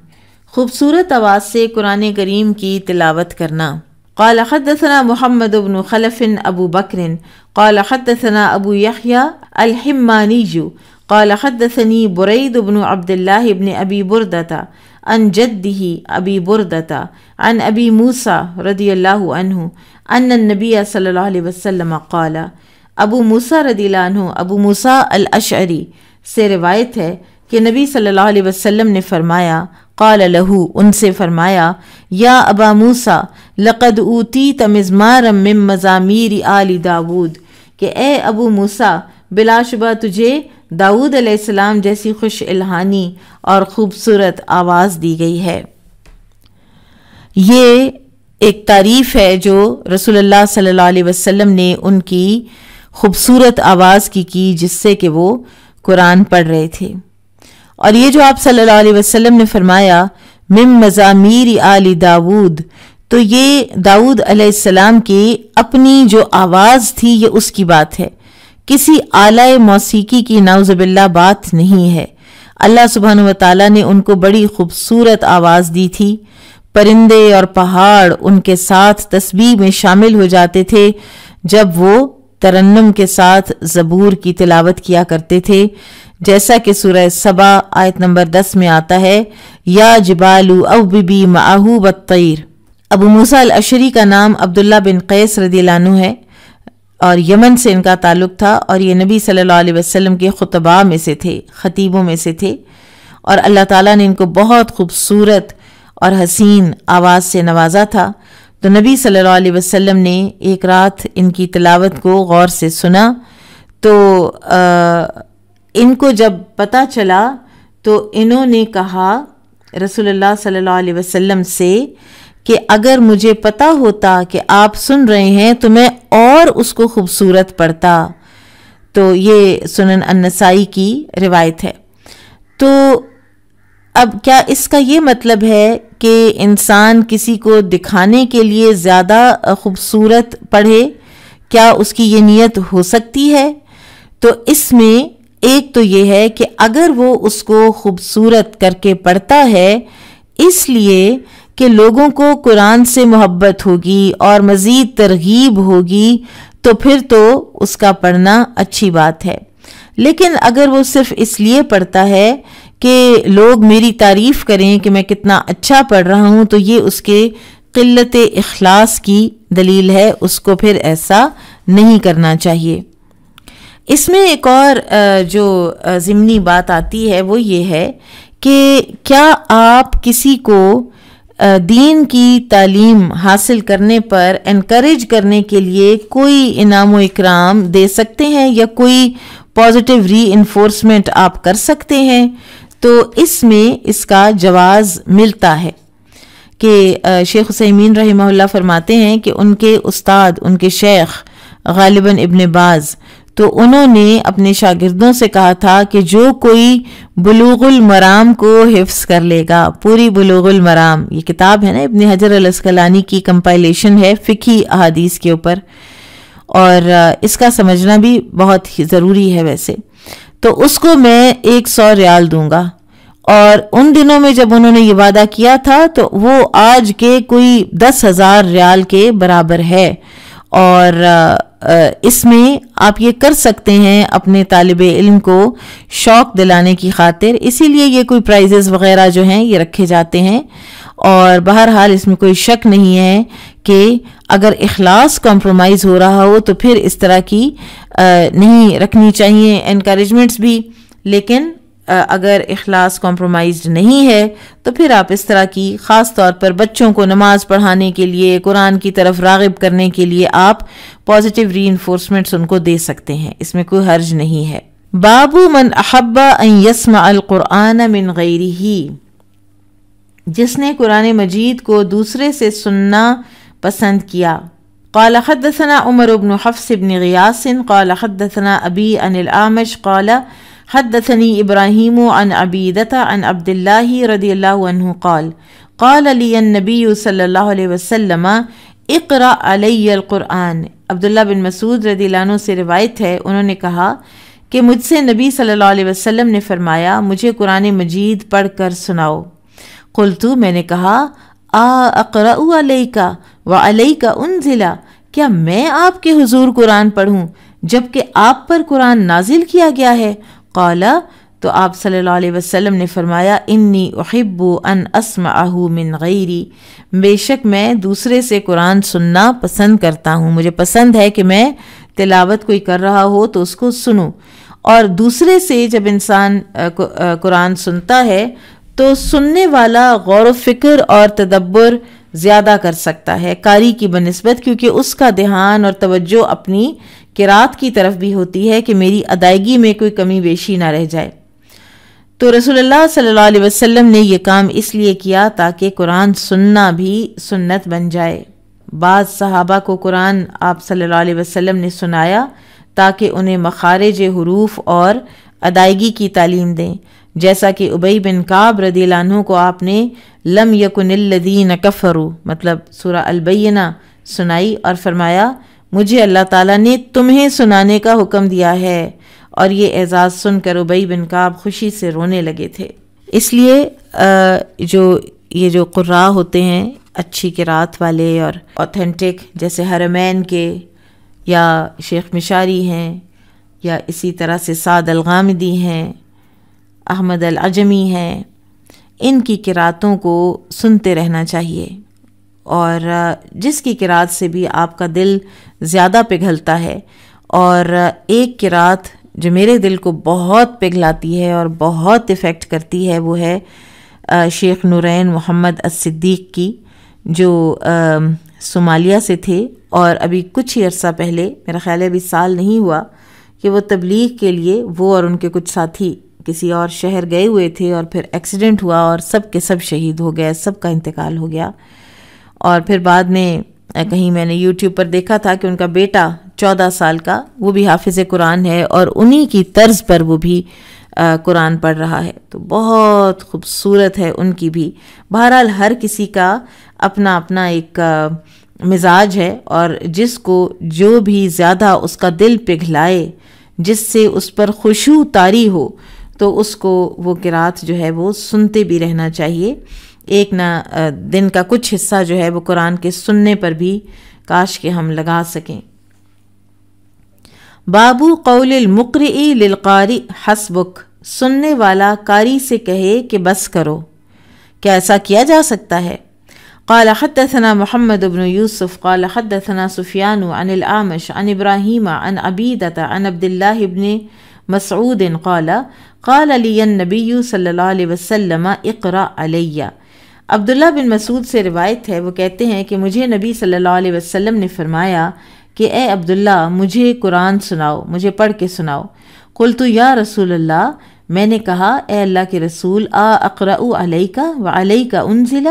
خوبصورت آواز سے قرآن کریم کی تلاوت کرنا. قال حدثنا محمد بن خلف ابو بکر قال حدثنا ابو یحییٰ الحمانی قال حدثنی برید بن عبد اللہ بن ابی بردۃ عن جدہ ابی بردۃ عن ابی موسیٰ رضی اللہ عنہ ان النبی صلی اللہ علیہ وسلم قال. ابو موسیٰ رضی اللہ عنہ، ابو موسیٰ الاشعری سے روایت ہے کہ نبی صلی اللہ علیہ وسلم نے فرمایا، قال لہو، ان سے فرمایا، یا ابا موسیٰ لقد اوتیت مزمارا من مزامیر آل داود، کہ اے ابو موسیٰ بلا شبہ تجھے داؤد علیہ السلام جیسی خوش الہانی اور خوبصورت آواز دی گئی ہے. یہ ایک تعریف ہے جو رسول اللہ صلی اللہ علیہ وسلم نے ان کی خوبصورت آواز کی جس سے کہ وہ قرآن پڑھ رہے تھے. اور یہ جو آپ صلی اللہ علیہ وسلم نے فرمایا من مزامیر آل داود، تو یہ داؤد علیہ السلام کی اپنی جو آواز تھی یہ اس کی بات ہے، کسی آلہ موسیقی کی نعوذ باللہ بات نہیں ہے. اللہ سبحانہ و تعالیٰ نے ان کو بڑی خوبصورت آواز دی تھی، پرندے اور پہاڑ ان کے ساتھ تسبیح میں شامل ہو جاتے تھے جب وہ ترنم کے ساتھ زبور کی تلاوت کیا کرتے تھے، جیسا کہ سورہ سبا آیت نمبر 10 میں آتا ہے، یا جبال اوببی معہ والطیر۔ ابو موسیٰ الاشعری کا نام عبداللہ بن قیس رضی اللہ عنہ ہے اور یمن سے ان کا تعلق تھا، اور یہ نبی صلی اللہ علیہ وسلم کے خطباء میں سے تھے، خطیبوں میں سے تھے، اور اللہ تعالیٰ نے ان کو بہت خوبصورت اور حسین آواز سے نوازا تھا۔ تو نبی صلی اللہ علیہ وسلم نے ایک رات ان کی تلاوت کو غور سے سنا، تو ان کو جب پتہ چلا تو انہوں نے کہا رسول اللہ صلی اللہ علیہ وسلم سے کہ اگر مجھے پتہ ہوتا کہ آپ سن رہے ہیں تو میں اور اس کو خوبصورت پڑھتا۔ تو یہ سنن النسائی کی روایت ہے۔ تو اب کیا اس کا یہ مطلب ہے کہ انسان کسی کو دکھانے کے لیے زیادہ خوبصورت پڑھے؟ کیا اس کی یہ نیت ہو سکتی ہے؟ تو اس میں ایک تو یہ ہے کہ اگر وہ اس کو خوبصورت کر کے پڑھتا ہے اس لیے کہ لوگوں کو قرآن سے محبت ہوگی اور مزید ترغیب ہوگی، تو پھر تو اس کا پڑھنا اچھی بات ہے۔ لیکن اگر وہ صرف اس لیے پڑھتا ہے کہ لوگ میری تعریف کریں کہ میں کتنا اچھا پڑھ رہا ہوں، تو یہ اس کے قلت اخلاص کی دلیل ہے، اس کو پھر ایسا نہیں کرنا چاہیے۔ اس میں ایک اور جو ضمنی بات آتی ہے وہ یہ ہے کہ کیا آپ کسی کو دین کی تعلیم حاصل کرنے پر انکریج کرنے کے لیے کوئی انعام و اکرام دے سکتے ہیں یا کوئی پازیٹیو ری انفورسمنٹ آپ کر سکتے ہیں؟ تو اس میں اس کا جواز ملتا ہے کہ شیخ عثیمین رحمہ اللہ فرماتے ہیں کہ ان کے استاد، ان کے شیخ غالباً ابن باز، تو انہوں نے اپنے شاگردوں سے کہا تھا کہ جو کوئی بلوغ المرام کو حفظ کر لے گا، پوری بلوغ المرام، یہ کتاب ہے نا ابن حجر العسقلانی کی کمپائلیشن ہے فقہی احادیث کے اوپر، اور اس کا سمجھنا بھی بہت ہی ضروری ہے ویسے، تو اس کو میں 100 ریال دوں گا۔ اور ان دنوں میں جب انہوں نے یہ وعدہ کیا تھا تو وہ آج کے کوئی 10,000 ریال کے برابر ہے، اور اس میں آپ یہ کر سکتے ہیں اپنے طالب علم کو شوق دلانے کی خاطر، اسی لیے یہ کوئی پرائزز وغیرہ جو ہیں یہ رکھے جاتے ہیں، اور بہرحال اس میں کوئی شک نہیں ہے کہ اگر اخلاص کمپرومائز ہو رہا ہو تو پھر اس طرح کی نہیں رکھنی چاہیے انکریجمنٹس بھی، لیکن اگر اخلاص کمپرومائزڈ نہیں ہے تو پھر آپ اس طرح کی خاص طور پر بچوں کو نماز پڑھانے کے لیے، قرآن کی طرف راغب کرنے کے لیے آپ پازیٹیو ری انفورسمنٹس ان کو دے سکتے ہیں، اس میں کوئی حرج نہیں ہے۔ باب من احب ان يسمع القرآن من غیرہ، جس نے قرآن مجید کو دوسرے سے سننا پسند کیا۔ قال حدثنا عمر بن حفص بن غیاث قال حدثنا ابی عن الاعمش قال حدثني ابراہیم عن عبیدۃ عن عبد اللہ رضی اللہ عنہ قال قال لی النبی صلی اللہ علیہ وسلم اقرأ علی القرآن۔ عبداللہ بن مسعود رضی اللہ عنہ سے روایت ہے، انہوں نے کہا کہ مجھ سے نبی صلی اللہ علیہ وسلم نے فرمایا مجھے قرآن مجید پڑھ کر سناؤ۔ قلتو، میں نے کہا اقرأ علیک وعلیک انزل، کیا میں آپ کے حضور قرآن پڑھوں جبکہ آپ پر قرآن نازل کیا گیا ہے؟ قال، تو آپ صلی اللہ علیہ وسلم نے فرمایا انی احب ان اسمعہ من غیری، بے شک میں دوسرے سے قرآن سننا پسند کرتا ہوں، مجھے پسند ہے کہ میں تلاوت کوئی کر رہا ہو تو اس کو سنوں، اور دوسرے سے جب انسان قرآن سنتا ہے تو سننے والا غور و فکر اور تدبر زیادہ کر سکتا ہے قاری کی بنسبت، کیونکہ اس کا دھیان اور توجہ اپنی قرات کی طرف بھی ہوتی ہے کہ میری ادائیگی میں کوئی کمی بیشی نہ رہ جائے۔ تو رسول اللہ صلی اللہ علیہ وسلم نے یہ کام اس لیے کیا تاکہ قرآن سننا بھی سنت بن جائے۔ بعض صحابہ کو قرآن آپ صلی اللہ علیہ وسلم نے سنایا تاکہ انہیں مخارج حروف اور ادائیگی کی تعلیم دیں، جیسا کہ ابی بن کعب رضی اللہ عنہ کو آپ نے لم یکن الذین کفروا مطلب سورہ البینہ سنائی اور فرمایا مجھے اللہ تعالیٰ نے تمہیں سنانے کا حکم دیا ہے، اور یہ اعزاز سن کر ابی بن کعب خوشی سے رونے لگے تھے۔ اس لیے یہ جو قراء ہوتے ہیں اچھی قرات والے اور اوتھینٹک، جیسے حرمین کے یا شیخ مشاری ہیں، یا اسی طرح سے سعد الغامدی ہیں، احمد العجمی ہیں، ان کی قراتوں کو سنتے رہنا چاہیے، اور جس کی قرات سے بھی آپ کا دل زیادہ پگھلتا ہے، اور ایک قرات جو میرے دل کو بہت پگھلاتی ہے اور بہت افیکٹ کرتی ہے وہ ہے شیخ نورین محمد الصدیق کی، جو صومالیہ سے تھے، اور ابھی کچھ ہی عرصہ پہلے، میرا خیال ہے ابھی سال نہیں ہوا کہ وہ تبلیغ کے لیے وہ اور ان کے کچھ ساتھی کسی اور شہر گئے ہوئے تھے، اور پھر ایکسیڈنٹ ہوا اور سب کے سب شہید ہو گئے، سب کا انتقال ہو گیا۔ اور پھر بعد میں کہیں میں نے یوٹیوب پر دیکھا تھا کہ ان کا بیٹا 14 سال کا، وہ بھی حافظ قرآن ہے، اور انہی کی طرز پر وہ بھی قرآن پڑھ رہا ہے، تو بہت خوبصورت ہے ان کی بھی۔ بہرحال ہر کسی کا اپنا اپنا ایک مزاج ہے، اور جس کو جو بھی زیادہ اس کا دل پگھلائے، جس سے اس پر خشوع طاری ہو، تو اس کو وہ قرات جو ہے وہ سنتے بھی رہنا چاہیے۔ ایک نہ دن کا کچھ حصہ جو ہے وہ قرآن کے سننے پر بھی کاش کہ ہم لگا سکیں۔ بابو قول المقرئ للقارئ حسبک، سننے والا قاری سے کہے کہ بس کرو، کیا ایسا کیا جا سکتا ہے؟ قال حدثنا محمد بن یوسف قال حدثنا سفیان عن الاعمش عن ابراہیم عن عبیدۃ عن عبد اللہ بن مسعود قال قال لی النبی صلی اللہ علیہ وسلم اقرأ علی۔ عبداللہ بن مسعود سے روایت ہے، وہ کہتے ہیں کہ مجھے نبی صلی اللہ علیہ وسلم نے فرمایا کہ اے عبداللہ مجھے قرآن سناؤ، مجھے پڑھ کے سناؤ۔ قلت یا رسول اللہ، میں نے کہا اے اللہ کے رسول، اقرأ علیک وعلیک انزل،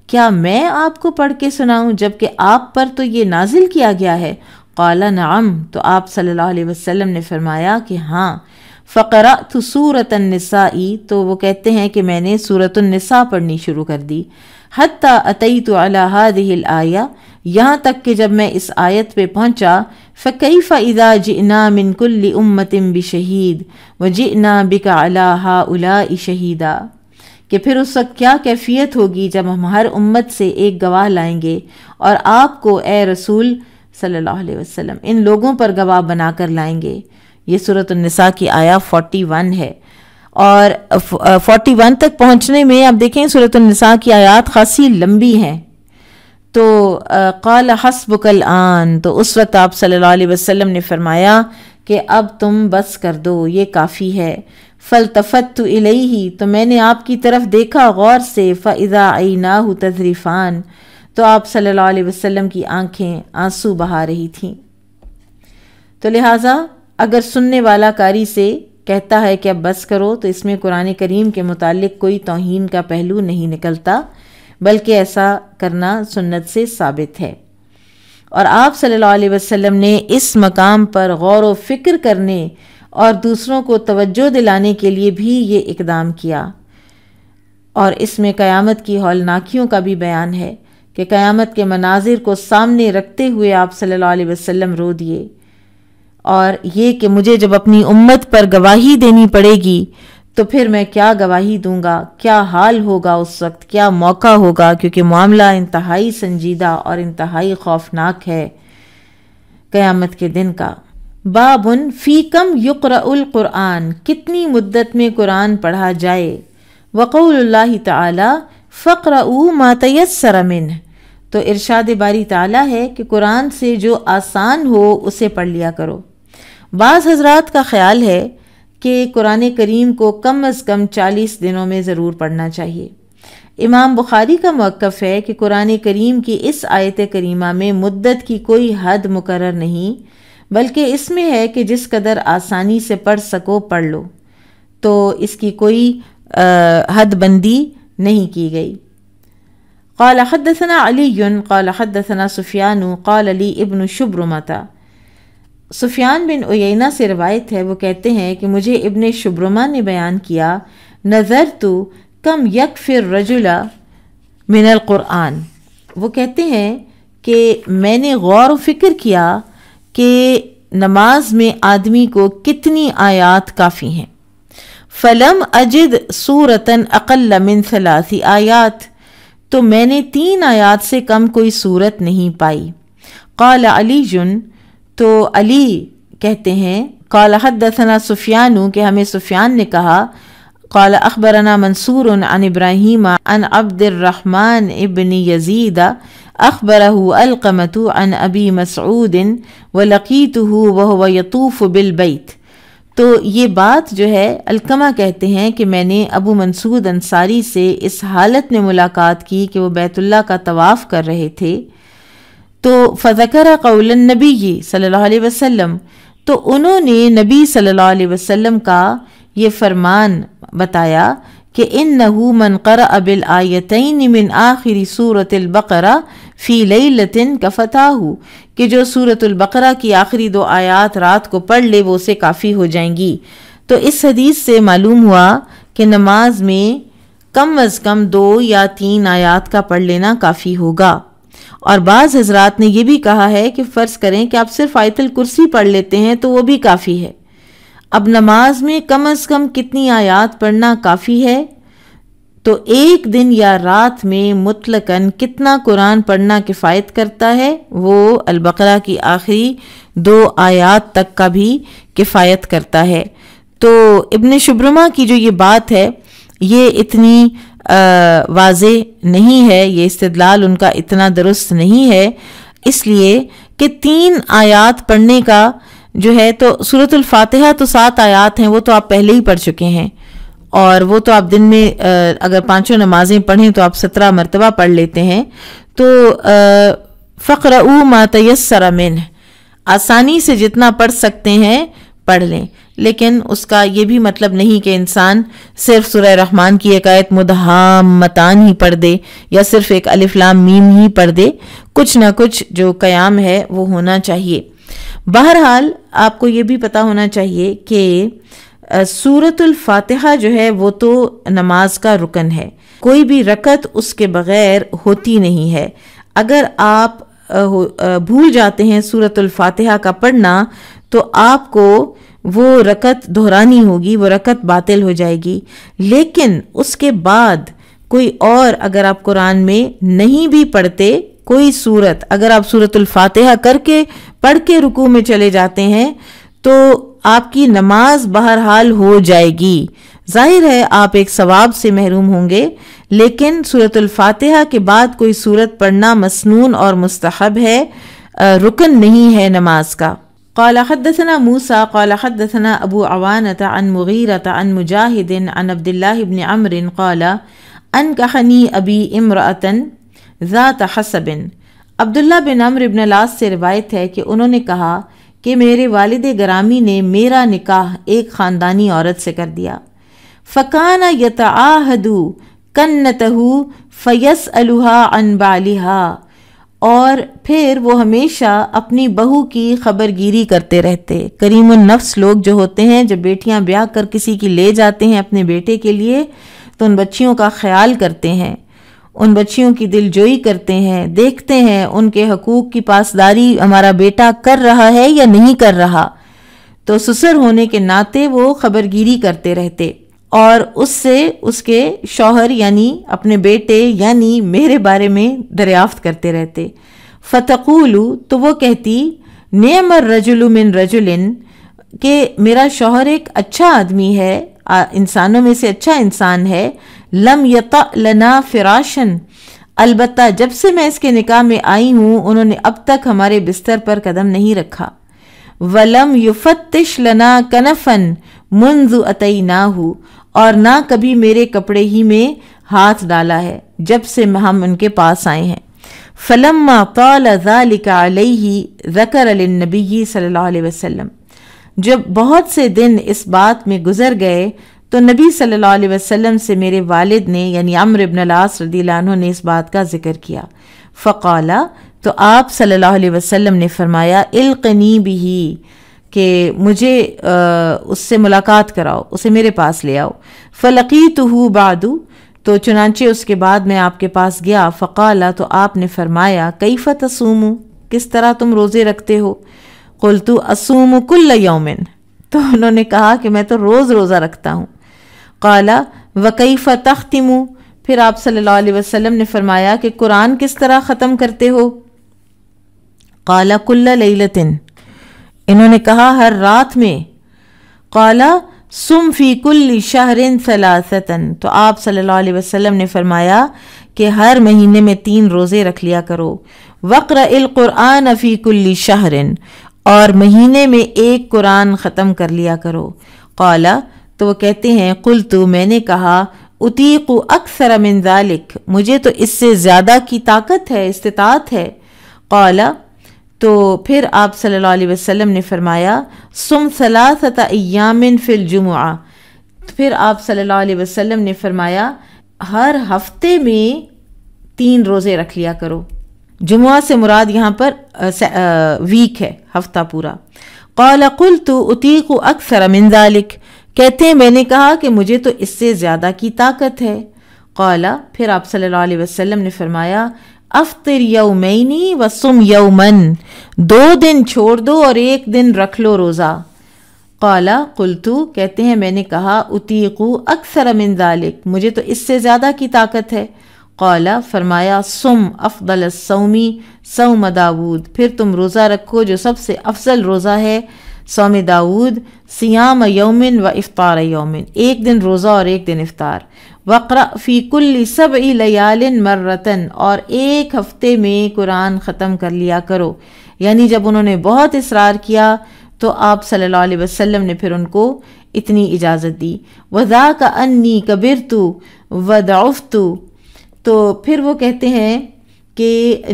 کیا میں آپ کو پڑھ کے سناؤں جبکہ آپ پر تو یہ نازل کیا گیا ہے؟ قال نعم، تو آپ صلی اللہ علیہ وسلم نے فرمایا کہ ہاں۔ فقرأت سورۃ النساء، تو وہ کہتے ہیں کہ میں نے سورۃ النساء پڑھنی شروع کر دی، حتی اتیت علی ہذہ الآیہ، یہاں تک کہ جب میں اس آیت پہ پہنچا، فکیف اذا جئنا من کل امۃ بشہید وجئنا بک علی ہؤلاء شہیدا، کہ پھر اس وقت کیا کیفیت ہوگی جب ہم ہر امت سے ایک گواہ لائیں گے، اور آپ کو اے رسول صلی اللہ علیہ وسلم ان لوگوں پر گواہ بنا کر لائیں گے۔ یہ سورۃ النساء کی آیہ 41 ہے، اور 41 تک پہنچنے میں آپ دیکھیں سورۃ النساء کی آیات خاصی لمبی ہیں۔ تو قال حسبک الآن، تو اس وقت آپ صلی اللہ علیہ وسلم نے فرمایا کہ اب تم بس کر دو، یہ کافی ہے۔ فالتفت الیہ، تو میں نے آپ کی طرف دیکھا غور سے، فاذا عیناہ تذرفان، تو آپ صلی اللہ علیہ وسلم کی آنکھیں آنسو بہا رہی تھیں۔ تو لہٰذا اگر سننے والا قاری سے کہتا ہے کہ اب بس کرو، تو اس میں قرآن کریم کے متعلق کوئی توہین کا پہلو نہیں نکلتا، بلکہ ایسا کرنا سنت سے ثابت ہے۔ اور آپ صلی اللہ علیہ وسلم نے اس مقام پر غور و فکر کرنے اور دوسروں کو توجہ دلانے کے لیے بھی یہ اقدام کیا، اور اس میں قیامت کی ہولناکیوں کا بھی بیان ہے کہ قیامت کے مناظر کو سامنے رکھتے ہوئے آپ صلی اللہ علیہ وسلم رو دیے، اور یہ کہ مجھے جب اپنی امت پر گواہی دینی پڑے گی تو پھر میں کیا گواہی دوں گا، کیا حال ہوگا اس وقت، کیا موقع ہوگا، کیونکہ معاملہ انتہائی سنجیدہ اور انتہائی خوفناک ہے قیامت کے دن کا۔ بابن فی کم یقرأ القرآن، کتنی مدت میں قرآن پڑھا جائے۔ وقول اللہ تعالی فقرؤوا ما تیسر منہ، تو ارشاد باری تعالیٰ ہے کہ قرآن سے جو آسان ہو اسے پڑھ لیا کرو۔ بعض حضرات کا خیال ہے کہ قرآن کریم کو کم از کم 40 دنوں میں ضرور پڑھنا چاہیے۔ امام بخاری کا موقف ہے کہ قرآن کریم کی اس آیت کریمہ میں مدت کی کوئی حد مقرر نہیں، بلکہ اس میں ہے کہ جس قدر آسانی سے پڑھ سکو پڑھ لو، تو اس کی کوئی حد بندی نہیں کی گئی۔ قال حدثنا علی قال حدثنا سفیان قال لی ابن شبرمۃ، سفیان بن عیینہ سے روایت ہے، وہ کہتے ہیں کہ مجھے ابن شبرمہ نے بیان کیا، نظرت کم یکفی الرجل من القرآن، وہ کہتے ہیں کہ میں نے غور و فکر کیا کہ نماز میں آدمی کو کتنی آیات کافی ہیں؟ فلم اجد سورتن اقل من 3 آیات، تو میں نے 3 آیات سے کم کوئی سورت نہیں پائی۔ قال علی جن، تو علی کہتے ہیں قال حدثنا سفیان، کہ ہمیں سفیان نے کہا، قال اخبرنا منصور عن ابراہیم عن عبد الرحمن ابن یزید اخبرہ القمۃ عن ابی مسعود ولقیتہ وهو یطوف بالبیت۔ تو یہ بات جو ہے القمہ کہتے ہیں کہ میں نے ابو منصور انصاری سے اس حالت میں ملاقات کی کہ وہ بیت اللہ کا طواف کر رہے تھے، تو فذکر قول النبی صلی اللہ علیہ وسلم، تو انہوں نے نبی صلی اللہ علیہ وسلم کا یہ فرمان بتایا کہ انہ من قرأ بالآیتین من آخر سورۃ البقرہ فی لیلۃ کفتاہ، کہ جو سورۃ البقرہ کی آخری 2 آیات رات کو پڑھ لے وہ اسے کافی ہو جائیں گی۔ تو اس حدیث سے معلوم ہوا کہ نماز میں کم از کم 2 یا 3 آیات کا پڑھ لینا کافی ہوگا۔ اور بعض حضرات نے یہ بھی کہا ہے کہ فرض کریں کہ آپ صرف آیت الکرسی پڑھ لیتے ہیں تو وہ بھی کافی ہے۔ اب نماز میں کم از کم کتنی آیات پڑھنا کافی ہے؟ تو ایک دن یا رات میں مطلقاً کتنا قرآن پڑھنا کفایت کرتا ہے؟ وہ البقرہ کی آخری 2 آیات تک کا بھی کفایت کرتا ہے۔ تو ابن شبرمہ کی جو یہ بات ہے یہ اتنی واضح نہیں ہے، یہ استدلال ان کا اتنا درست نہیں ہے، اس لیے کہ 3 آیات پڑھنے کا جو ہے، تو سورۃ الفاتحہ تو 7 آیات ہیں، وہ تو آپ پہلے ہی پڑھ چکے ہیں، اور وہ تو آپ دن میں اگر 5 نمازیں پڑھیں تو آپ 17 مرتبہ پڑھ لیتے ہیں۔ تو فقرؤوا ما تیسر منہ، آسانی سے جتنا پڑھ سکتے ہیں پڑھ لیں، لیکن اس کا یہ بھی مطلب نہیں کہ انسان صرف سورہ رحمان کی ایک آیت مدہامتان ہی پڑھ دے یا صرف ایک الف لام میم ہی پڑھ دے، کچھ نہ کچھ جو قیام ہے وہ ہونا چاہیے۔ بہرحال آپ کو یہ بھی پتہ ہونا چاہیے کہ سورۃ الفاتحہ جو ہے وہ تو نماز کا رکن ہے، کوئی بھی رکعت اس کے بغیر ہوتی نہیں ہے۔ اگر آپ بھول جاتے ہیں سورۃ الفاتحہ کا پڑھنا تو آپ کو وہ رکعت دہرانی ہوگی، وہ رکعت باطل ہو جائے گی۔ لیکن اس کے بعد کوئی اور اگر آپ قرآن میں نہیں بھی پڑھتے کوئی سورت، اگر آپ سورۃ الفاتحہ پڑھ کے رکوع میں چلے جاتے ہیں تو آپ کی نماز بہرحال ہو جائے گی۔ ظاہر ہے آپ ایک ثواب سے محروم ہوں گے، لیکن سورۃ الفاتحہ کے بعد کوئی سورت پڑھنا مسنون اور مستحب ہے، رکن نہیں ہے نماز کا۔ قال حدثنا موسى قال حدثنا ابو عوانة عن مغيرة عن مجاهد عن عبد الله بن عمرو قال انكحني ابي امرأة ذات حسب۔ عبداللہ بن عمرو بن العاص سے روایت ہے کہ انہوں نے کہا کہ میرے والد گرامی نے میرا نکاح ایک خاندانی عورت سے کر دیا۔ فَكَانَ يَتَعَاهَدُ كَنَّتَهُ فَيَسْأَلُهَا عَنْ بَعْلِهَا، اور پھر وہ ہمیشہ اپنی بہو کی خبر گیری کرتے رہتے۔ کریم النفس لوگ جو ہوتے ہیں جب بیٹیاں بیاہ کر کسی کی لے جاتے ہیں اپنے بیٹے کے لیے تو ان بچیوں کا خیال کرتے ہیں، ان بچیوں کی دل جوئی کرتے ہیں، دیکھتے ہیں ان کے حقوق کی پاسداری ہمارا بیٹا کر رہا ہے یا نہیں کر رہا، تو سسر ہونے کے ناطے وہ خبر گیری کرتے رہتے اور اس سے اس کے شوہر یعنی اپنے بیٹے یعنی میرے بارے میں دریافت کرتے رہتے۔ فتقول، تو وہ کہتی، نعم الرجل من رجل، کہ میرا شوہر ایک اچھا آدمی ہے، انسانوں میں سے اچھا انسان ہے، لم یطأ لنا فراشن، البتہ جب سے میں اس کے نکاح میں آئی ہوں انہوں نے اب تک ہمارے بستر پر قدم نہیں رکھا، ولم یفتش لنا کنفن منذ اتیناہ، اور نہ کبھی میرے کپڑے ہی میں ہاتھ ڈالا ہے جب سے ہم ان کے پاس آئے ہیں۔ فلما طال ذلك علیہ ذکر للنبی صلی اللہ علیہ وسلم، جب بہت سے دن اس بات میں گزر گئے تو نبی صلی اللہ علیہ وسلم سے میرے والد نے یعنی عمرو بن العاص رضی اللہ عنہ نے اس بات کا ذکر کیا۔ فقالا، تو آپ صلی اللہ علیہ وسلم نے فرمایا، القنی بہ، کہ مجھے اس سے ملاقات کراؤ، اسے میرے پاس لے آؤ۔ فلقیتہ بعد، تو چنانچہ اس کے بعد میں آپ کے پاس گیا۔ فقالا، تو آپ نے فرمایا، کیف تصوم، کس طرح تم روزے رکھتے ہو؟ قلت اصوم کل یوم، تو انہوں نے کہا کہ میں تو روز روزہ رکھتا ہوں۔ قال وکیف تختم، پھر آپ صلی اللہ علیہ وسلم نے فرمایا کہ قرآن کس طرح ختم کرتے ہو؟ قال کل لیلۃ، انہوں نے کہا ہر رات میں۔ قال سم فی کل شہر ثلاثۃ، تو آپ صلی اللہ علیہ وسلم نے فرمایا کہ ہر مہینے میں 3 روزے رکھ لیا کرو۔ وقرأ القرآن فی کل شہر، اور مہینے میں 1 قرآن ختم کر لیا کرو۔ قال، تو وہ کہتے ہیں قلت، میں نے کہا اطیق اکثر من ذلک، مجھے تو اس سے زیادہ کی طاقت ہے، استطاعت ہے۔ قال، تو پھر آپ صلی اللہ علیہ وسلم نے فرمایا سم 3 ایام فی الجمعہ، پھر آپ صلی اللہ علیہ وسلم نے فرمایا ہر ہفتے میں 3 روزے رکھ لیا کرو۔ جمعہ سے مراد یہاں پر ویک ہے، ہفتہ پورا۔ قال قلت اطیق اکثر من ذلک، کہتے ہیں میں نے کہا کہ مجھے تو اس سے زیادہ کی طاقت ہے۔ قال، پھر آپ صلی اللہ علیہ وسلم نے فرمایا افطر یومین وصم یومن، 2 دن چھوڑ دو اور 1 دن رکھ لو روزہ۔ قال قلت، کہتے ہیں میں نے کہا اطیق اکثر من ذلک، مجھے تو اس سے زیادہ کی طاقت ہے۔ قال، فرمایا صم افضل الصوم صوم داود، پھر تم روزہ رکھو جو سب سے افضل روزہ ہے صوم داود، صیام یومن و افطار یومن، 1 دن روزہ اور 1 دن افطار۔ وقرأ فی کل 7 لیال مرتن، اور 1 ہفتے میں قرآن ختم کر لیا کرو۔ یعنی جب انہوں نے بہت اصرار کیا تو آپ صلی اللہ علیہ وسلم نے پھر ان کو اتنی اجازت دی۔ وذاک انی کبرت وضعفت، تو پھر وہ کہتے ہیں کہ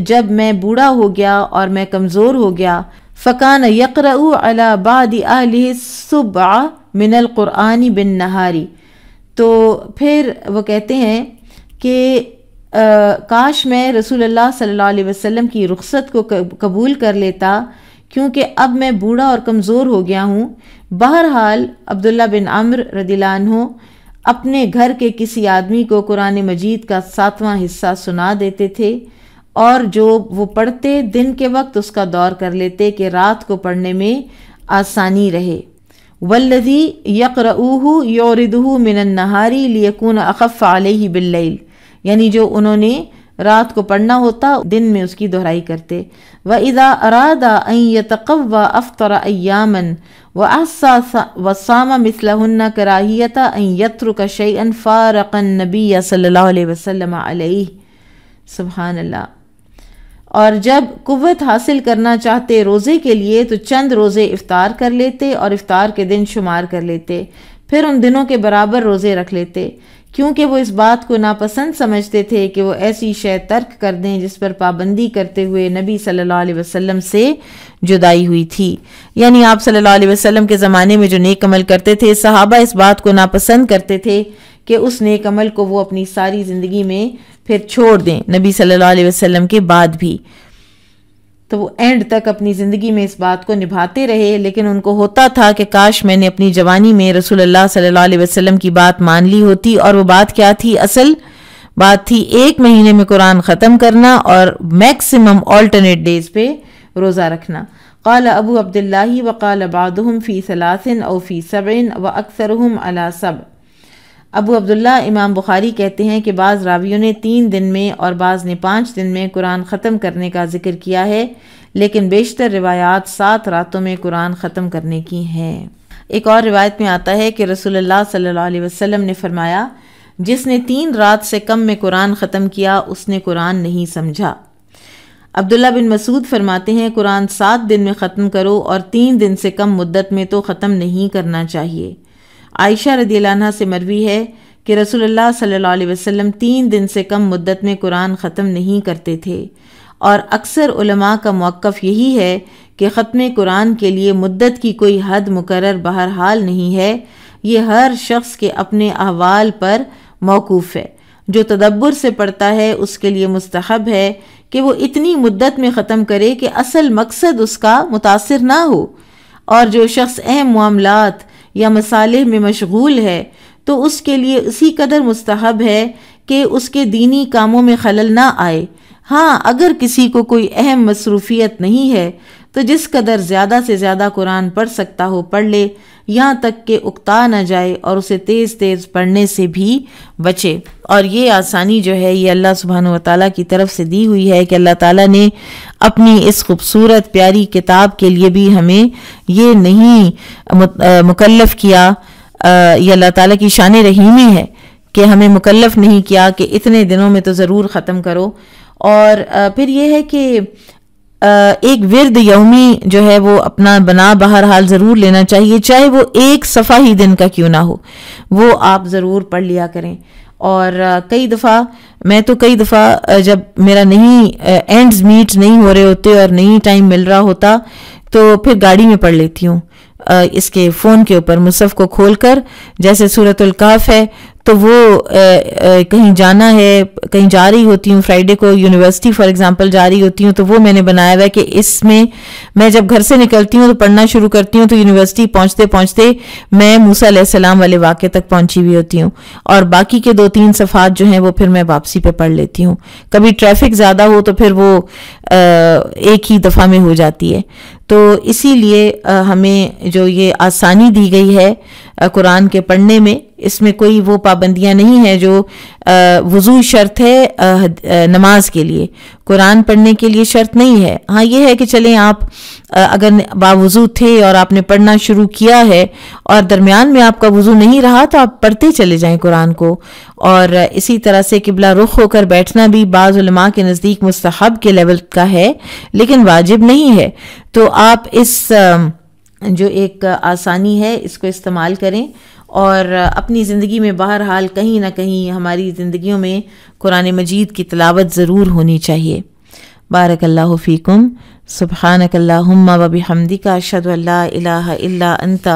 جب میں بوڑھا ہو گیا اور میں کمزور ہو گیا، فکان یقرأ علی بعض اہلہ السبع من القرآن بالنہار، تو پھر وہ کہتے ہیں کہ کاش میں رسول اللہ صلی اللہ علیہ وسلم کی رخصت کو قبول کر لیتا، کیونکہ اب میں بوڑھا اور کمزور ہو گیا ہوں۔ بہرحال عبداللہ بن عمرو رضی اللہ عنہ اپنے گھر کے کسی آدمی کو قرآن مجید کا 7واں حصہ سنا دیتے تھے، اور جو وہ پڑھتے دن کے وقت اس کا دور کر لیتے کہ رات کو پڑھنے میں آسانی رہے۔ والذی یقرؤہ یوردہ من النہار لیکون اخف علیہ باللیل، یعنی جو انہوں نے رات کو پڑھنا ہوتا دن میں اس کی دہرائی کرتے۔ وَإِذَا أَرَادَ أَن يَتَقَوَّى أَفْطَرَ أَيَّامًا وَأَحْصَى وَصَامَ مِثْلَهُنَّ كَرَاهِيَةَ أَن يَتْرُكَ شَيْئًا فَارَقَ النَّبِيَّ صلی اللہ علیہ وسلم علیہ۔ سبحان اللہ۔ اور جب قوت حاصل کرنا چاہتے روزے کے لیے تو چند روزے افطار کر لیتے اور افطار کے دن شمار کر لیتے، پھر ان دنوں کے برابر روزے رکھ لیتے، کیونکہ وہ اس بات کو ناپسند سمجھتے تھے کہ وہ ایسی شے ترک کر دیں جس پر پابندی کرتے ہوئے نبی صلی اللہ علیہ وسلم سے جدائی ہوئی تھی۔ یعنی آپ صلی اللہ علیہ وسلم کے زمانے میں جو نیک عمل کرتے تھے، صحابہ اس بات کو ناپسند کرتے تھے کہ اس نیک عمل کو وہ اپنی ساری زندگی میں پھر چھوڑ دیں، نبی صلی اللہ علیہ وسلم کے بعد بھی۔ تو وہ اینڈ تک اپنی زندگی میں اس بات کو نبھاتے رہے، لیکن ان کو ہوتا تھا کہ کاش میں نے اپنی جوانی میں رسول اللہ صلی اللہ علیہ وسلم کی بات مان لی ہوتی۔ اور وہ بات کیا تھی؟ اصل بات تھی 1 مہینے میں قرآن ختم کرنا اور میکسیمم آلٹرنیٹ ڈیز پہ روزہ رکھنا۔ قال ابو عبداللہ وقال بعضهم فی 3 او فی 7 واکثرهم علی 7۔ ابو عبداللہ امام بخاری کہتے ہیں کہ بعض راویوں نے 3 دن میں اور بعض نے 5 دن میں قرآن ختم کرنے کا ذکر کیا ہے، لیکن بیشتر روایات 7 راتوں میں قرآن ختم کرنے کی ہیں۔ ایک اور روایت میں آتا ہے کہ رسول اللہ صلی اللہ علیہ وسلم نے فرمایا جس نے 3 رات سے کم میں قرآن ختم کیا اس نے قرآن نہیں سمجھا۔ عبداللہ بن مسعود فرماتے ہیں قرآن 7 دن میں ختم کرو اور 3 دن سے کم مدت میں تو ختم نہیں کرنا چاہیے۔ عائشہ رضی اللہ عنہ سے مروی ہے کہ رسول اللہ صلی اللہ علیہ وسلم 3 دن سے کم مدت میں قرآن ختم نہیں کرتے تھے، اور اکثر علماء کا موقف یہی ہے کہ ختم قرآن کے لیے مدت کی کوئی حد مقرر بہرحال نہیں ہے، یہ ہر شخص کے اپنے احوال پر موقوف ہے۔ جو تدبر سے پڑھتا ہے اس کے لیے مستحب ہے کہ وہ اتنی مدت میں ختم کرے کہ اصل مقصد اس کا متاثر نہ ہو، اور جو شخص اہم معاملات یا مصالح میں مشغول ہے تو اس کے لیے اسی قدر مستحب ہے کہ اس کے دینی کاموں میں خلل نہ آئے۔ ہاں، اگر کسی کو کوئی اہم مصروفیت نہیں ہے تو جس قدر زیادہ سے زیادہ قرآن پڑھ سکتا ہو پڑھ لے، یہاں تک کہ اکتا نہ جائے اور اسے تیز تیز پڑھنے سے بھی بچے۔ اور یہ آسانی جو ہے یہ اللہ سبحانہ و تعالیٰ کی طرف سے دی ہوئی ہے کہ اللہ تعالیٰ نے اپنی اس خوبصورت پیاری کتاب کے لیے بھی ہمیں یہ نہیں مکلف کیا، یہ اللہ تعالیٰ کی شان رحیمی ہے کہ ہمیں مکلف نہیں کیا کہ اتنے دنوں میں تو ضرور ختم کرو۔ اور پھر یہ ہے کہ ایک ورد یومی جو ہے وہ اپنا بنا بہرحال ضرور لینا چاہیے، چاہے وہ ایک صفحہ ہی دن کا کیوں نہ ہو، وہ آپ ضرور پڑھ لیا کریں۔ اور کئی دفعہ جب میرا نہیں اینڈز میٹ نہیں ہو رہے ہوتے اور نہیں ٹائم مل رہا ہوتا تو پھر گاڑی میں پڑھ لیتی ہوں، اس کے فون کے اوپر مصحف کو کھول کر، جیسے سورۃ الکہف ہے تو وہ کہیں جانا ہے، کہیں جا رہی ہوتی ہوں، فرائیڈے کو یونیورسٹی فار ایگزامپل جا رہی ہوتی ہوں تو وہ میں نے بنایا ہوا ہے کہ اس میں میں جب گھر سے نکلتی ہوں تو پڑھنا شروع کرتی ہوں تو یونیورسٹی پہنچتے پہنچتے میں موسیٰ علیہ السلام والے واقعے تک پہنچی ہوئی ہوتی ہوں، اور باقی کے 2-3 صفحات جو ہیں وہ پھر میں واپسی پہ پڑھ لیتی ہوں۔ کبھی ٹریفک زیادہ ہو تو پھر وہ ایک ہی دفعہ میں ہو جاتی ہے۔ تو اسی لیے ہمیں جو یہ آسانی دی گئی ہے قرآن کے پڑھنے میں، اس میں کوئی وہ پابندیاں نہیں ہیں جو وضو شرط ہے نماز کے لیے، قرآن پڑھنے کے لیے شرط نہیں ہے۔ ہاں یہ ہے کہ چلیں آپ اگر باوضو تھے اور آپ نے پڑھنا شروع کیا ہے اور درمیان میں آپ کا وضو نہیں رہا تو آپ پڑھتے چلے جائیں قرآن کو۔ اور اسی طرح سے قبلہ رخ ہو کر بیٹھنا بھی بعض علماء کے نزدیک مستحب کے لیول کا ہے لیکن واجب نہیں ہے۔ تو آپ اس جو ایک آسانی ہے اس کو استعمال کریں، اور اپنی زندگی میں بہرحال کہیں نہ کہیں ہماری زندگیوں میں قرآن مجید کی تلاوت ضرور ہونی چاہیے۔ بارک اللہ فیکم، سبحانک اللہم و بحمدک، اشہد ان لا الہ الا انت،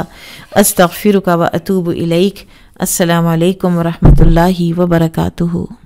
استغفرک و اتوب الیک۔ السلام علیکم ورحمۃ اللہ وبرکاتہ۔